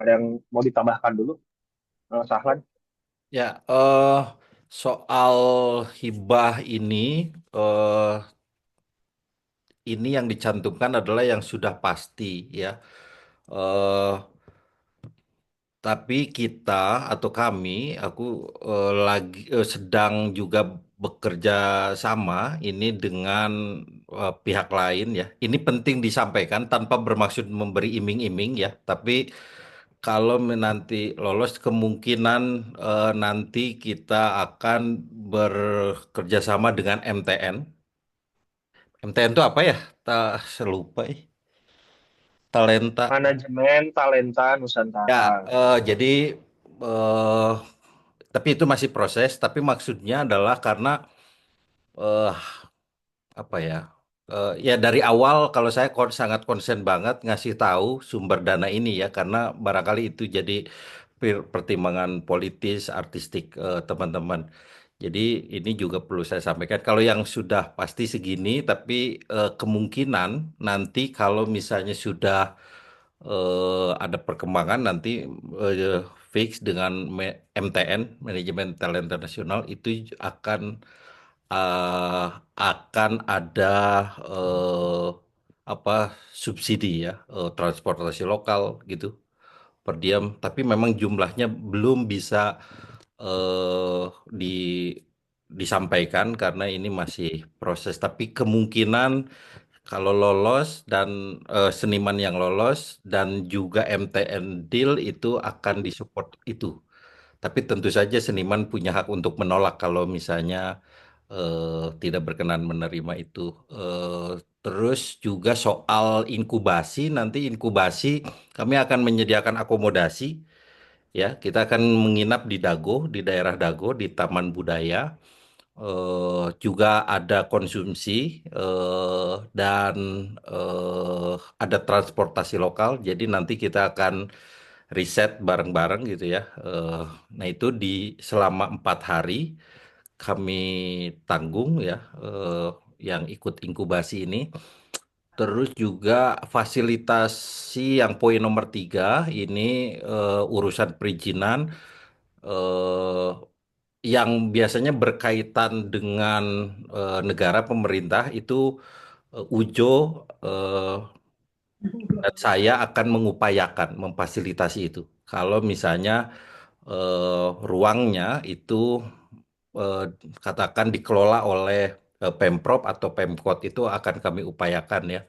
Ada yang mau ditambahkan dulu, Sahlan? Ya, soal hibah ini yang dicantumkan adalah yang sudah pasti ya. Eh, tapi kita atau aku sedang juga bekerja sama ini dengan pihak lain ya. Ini penting disampaikan tanpa bermaksud memberi iming-iming ya. Tapi kalau nanti lolos kemungkinan nanti kita akan bekerja sama dengan MTN. MTN itu apa ya? Tak selupa. Talenta. Manajemen Talenta Ya, Nusantara. jadi eh, tapi itu masih proses. Tapi maksudnya adalah karena eh, apa ya? Ya dari awal kalau saya sangat konsen banget ngasih tahu sumber dana ini ya karena barangkali itu jadi pertimbangan politis, artistik teman-teman. Jadi ini juga perlu saya sampaikan. Kalau yang sudah pasti segini, tapi kemungkinan nanti kalau misalnya sudah ada perkembangan nanti fix dengan MTN, Manajemen Talent Internasional itu eh, akan ada eh, apa subsidi ya transportasi lokal gitu per diam. Tapi memang jumlahnya belum bisa eh, di disampaikan karena ini masih proses. Tapi kemungkinan kalau lolos dan seniman yang lolos dan juga MTN deal itu akan disupport itu. Tapi tentu saja seniman punya hak untuk menolak kalau misalnya tidak berkenan menerima itu. Eh, Terus juga soal inkubasi, nanti inkubasi kami akan menyediakan akomodasi. Ya, kita akan menginap di Dago, di daerah Dago, di Taman Budaya. Juga ada konsumsi dan ada transportasi lokal. Jadi nanti kita akan riset bareng-bareng gitu ya. Nah itu di selama 4 hari kami tanggung ya yang ikut inkubasi ini. Terus juga fasilitasi yang poin nomor 3 ini urusan perizinan eh, yang biasanya berkaitan dengan negara pemerintah itu Ujo eh, dan saya akan mengupayakan memfasilitasi itu. Kalau misalnya ruangnya itu eh, katakan dikelola oleh Pemprov atau Pemkot itu akan kami upayakan ya.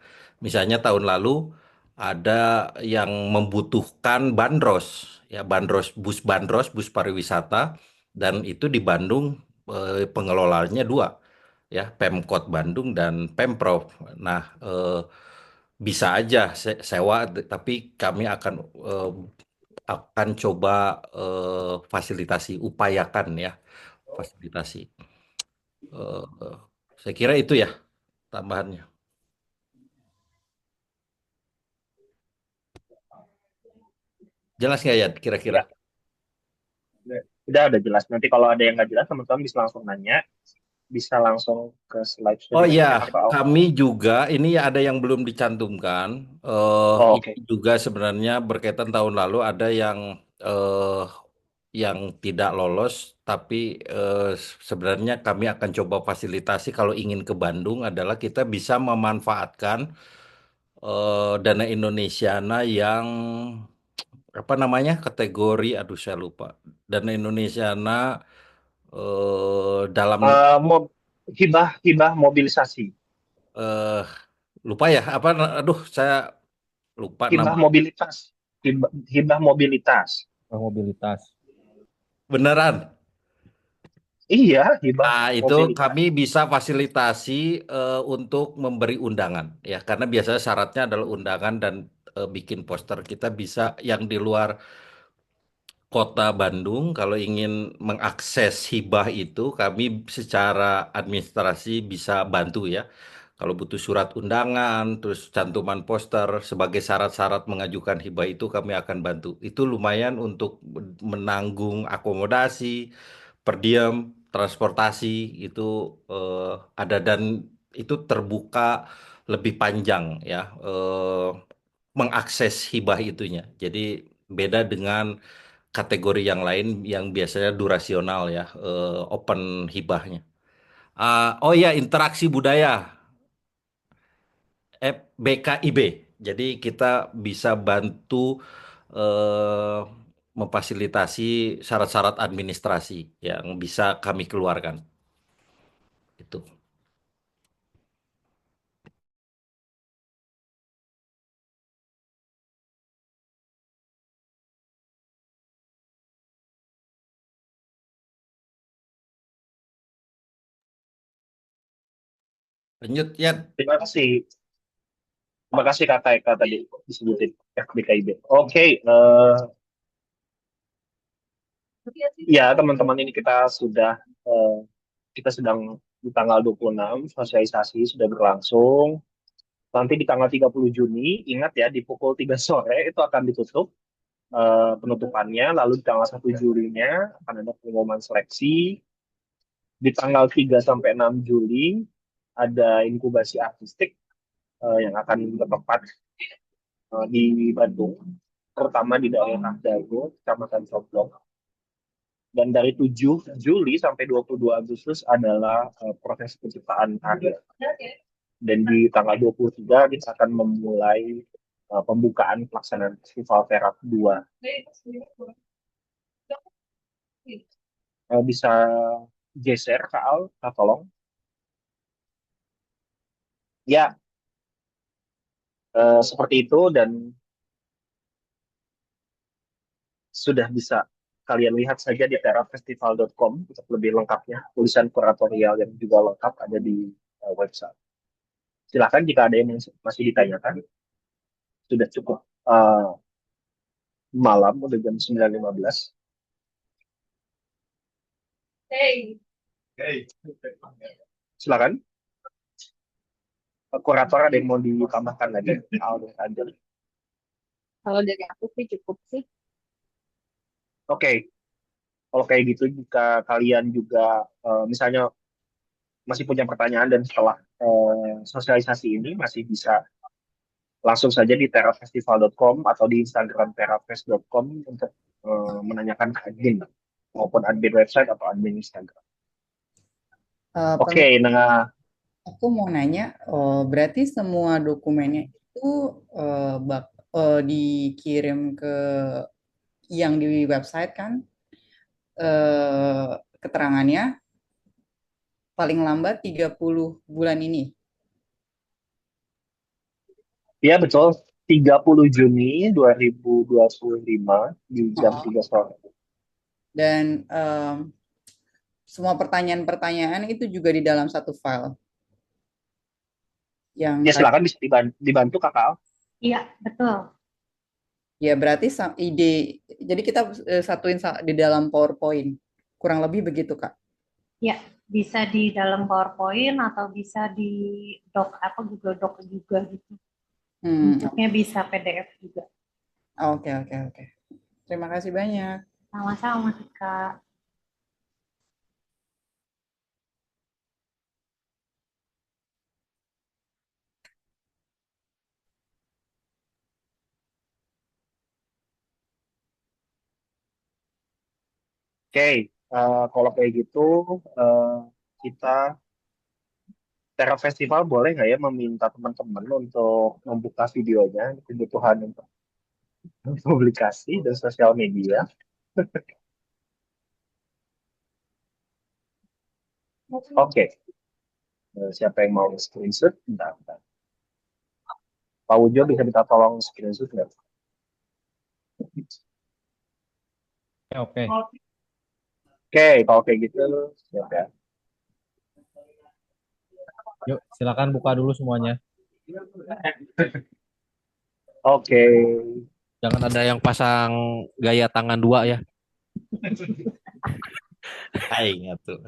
Misalnya tahun lalu ada yang membutuhkan bandros ya bandros, bus pariwisata dan itu di Bandung pengelolanya dua ya Pemkot Bandung dan Pemprov. Nah, bisa aja sewa tapi kami akan coba fasilitasi, upayakan ya fasilitasi. Eh, saya kira itu ya. tambahannya. Jelas nggak ya kira-kira? Udah jelas. Nanti kalau ada yang nggak jelas, teman-teman bisa langsung nanya, bisa langsung ke slide Oh selanjutnya iya, atau kami juga ini ada yang belum dicantumkan. oh, oke. Ini juga sebenarnya berkaitan tahun lalu ada yang tidak lolos, tapi sebenarnya kami akan coba fasilitasi kalau ingin ke Bandung adalah kita bisa memanfaatkan dana Indonesiana yang apa namanya kategori, aduh saya lupa, dana Indonesiana dalam Hibah mobilisasi. eh, lupa ya apa, aduh saya lupa Hibah nama mobilitas. Hibah mobilitas. Mobilitas. beneran. Iya, hibah Nah, itu mobilitas. kami bisa fasilitasi untuk memberi undangan ya, karena biasanya syaratnya adalah undangan dan bikin poster. Kita bisa yang di luar Kota Bandung, kalau ingin mengakses hibah itu, kami secara administrasi bisa bantu ya. Kalau butuh surat undangan, terus cantuman poster sebagai syarat-syarat mengajukan hibah itu kami akan bantu. Itu lumayan untuk menanggung akomodasi, per diem, transportasi itu ada, dan itu terbuka lebih panjang ya, mengakses hibah itunya. Jadi beda dengan kategori yang lain yang biasanya durasional ya, open hibahnya. Oh ya, interaksi budaya, BKIB. Jadi kita bisa bantu eh, memfasilitasi syarat-syarat administrasi yang bisa kami keluarkan. Itu. Lanjut ya. Terima kasih. Terima kasih Kak Eka tadi disebutin FBKIB. Oke, ya teman-teman, ini kita sedang di tanggal 26, sosialisasi sudah berlangsung. Nanti di tanggal 30 Juni, ingat ya, di pukul 3 sore itu akan ditutup penutupannya. Lalu di tanggal 1 Julinya akan ada pengumuman seleksi. Di tanggal 3 sampai 6 Juli ada inkubasi artistik yang akan bertempat di Bandung, terutama di daerah Dago, Kecamatan Coblong. Dan dari 7 Juli sampai 22 Agustus adalah proses penciptaan karya. Dan di tanggal 23 kita akan memulai pembukaan pelaksanaan Festival Perak 2. Bisa geser, Kak Al, Kak, tolong. Ya, seperti itu, dan sudah bisa kalian lihat saja di terafestival.com untuk lebih lengkapnya. Tulisan kuratorial yang juga lengkap ada di website. Silakan jika ada yang masih ditanyakan. Sudah cukup malam, udah jam 9.15. Silakan. Kurator ada yang mau ditambahkan lagi? Kalau dari aku sih cukup sih. Oke. Kalau kayak gitu, jika kalian juga misalnya masih punya pertanyaan dan setelah sosialisasi ini masih bisa langsung saja di terafestival.com atau di Instagram terafest.com untuk menanyakan ke admin maupun admin website atau admin Instagram. Oke, nah aku mau nanya, berarti semua dokumennya itu dikirim ke yang di website kan, keterangannya paling lambat 30 bulan ini. ya betul, 30 Juni 2025 di jam 3 sore. Dan semua pertanyaan-pertanyaan itu juga di dalam satu file. Ya silakan, bisa dibantu Kakak. Iya, betul. Ya berarti ide, jadi kita satuin di dalam PowerPoint. Kurang lebih begitu, Kak? Ya, Bisa di dalam PowerPoint atau bisa di doc apa Google Doc juga gitu. Bentuknya bisa PDF juga. Oke, oke, oke. Terima kasih banyak. Sama-sama, Kak. Oke, kalau kayak gitu eh, kita Terra Festival boleh nggak ya meminta teman-teman untuk membuka videonya, kebutuhan untuk publikasi dan sosial media. Oke, siapa yang mau screenshot? Bentar, bentar. Pak Ujo bisa minta tolong screenshot nggak? Oke. Oke, kalau kayak gitu, siap ya. Yuk, silakan buka dulu semuanya. Oke. Jangan ada yang pasang gaya tangan dua ya. Ingat tuh.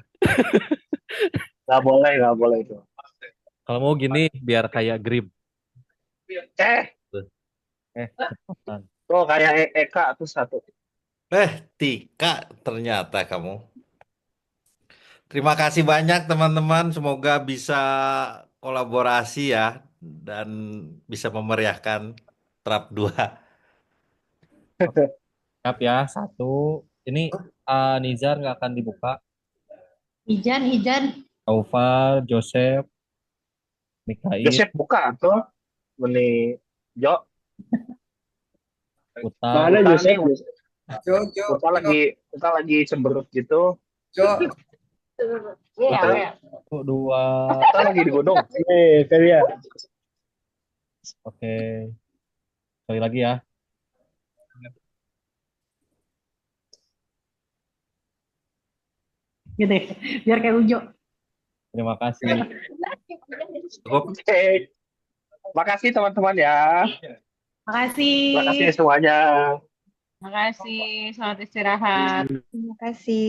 Nggak boleh itu. Kalau mau gini biar kayak grip. Tuh kayak Eka tuh satu. Tika ternyata kamu. Terima kasih banyak teman-teman. Semoga bisa kolaborasi ya dan bisa memeriahkan Trap 2. Siap ya, satu. Ini Nizar nggak akan dibuka. Ijan. Taufar, Joseph, Mikail, Joseph buka tuh. Meni Jo. Uta. Mana Joseph? Jo. Kita lagi cemberut gitu. Jo. Satu, dua. Kita lagi di gunung. Kalian. Oke. Sekali lagi ya. Gitu ya, biar kayak Ujo. Terima kasih. Oke. Makasih teman-teman ya. Makasih. Makasih semuanya. Makasih, selamat istirahat. Terima kasih.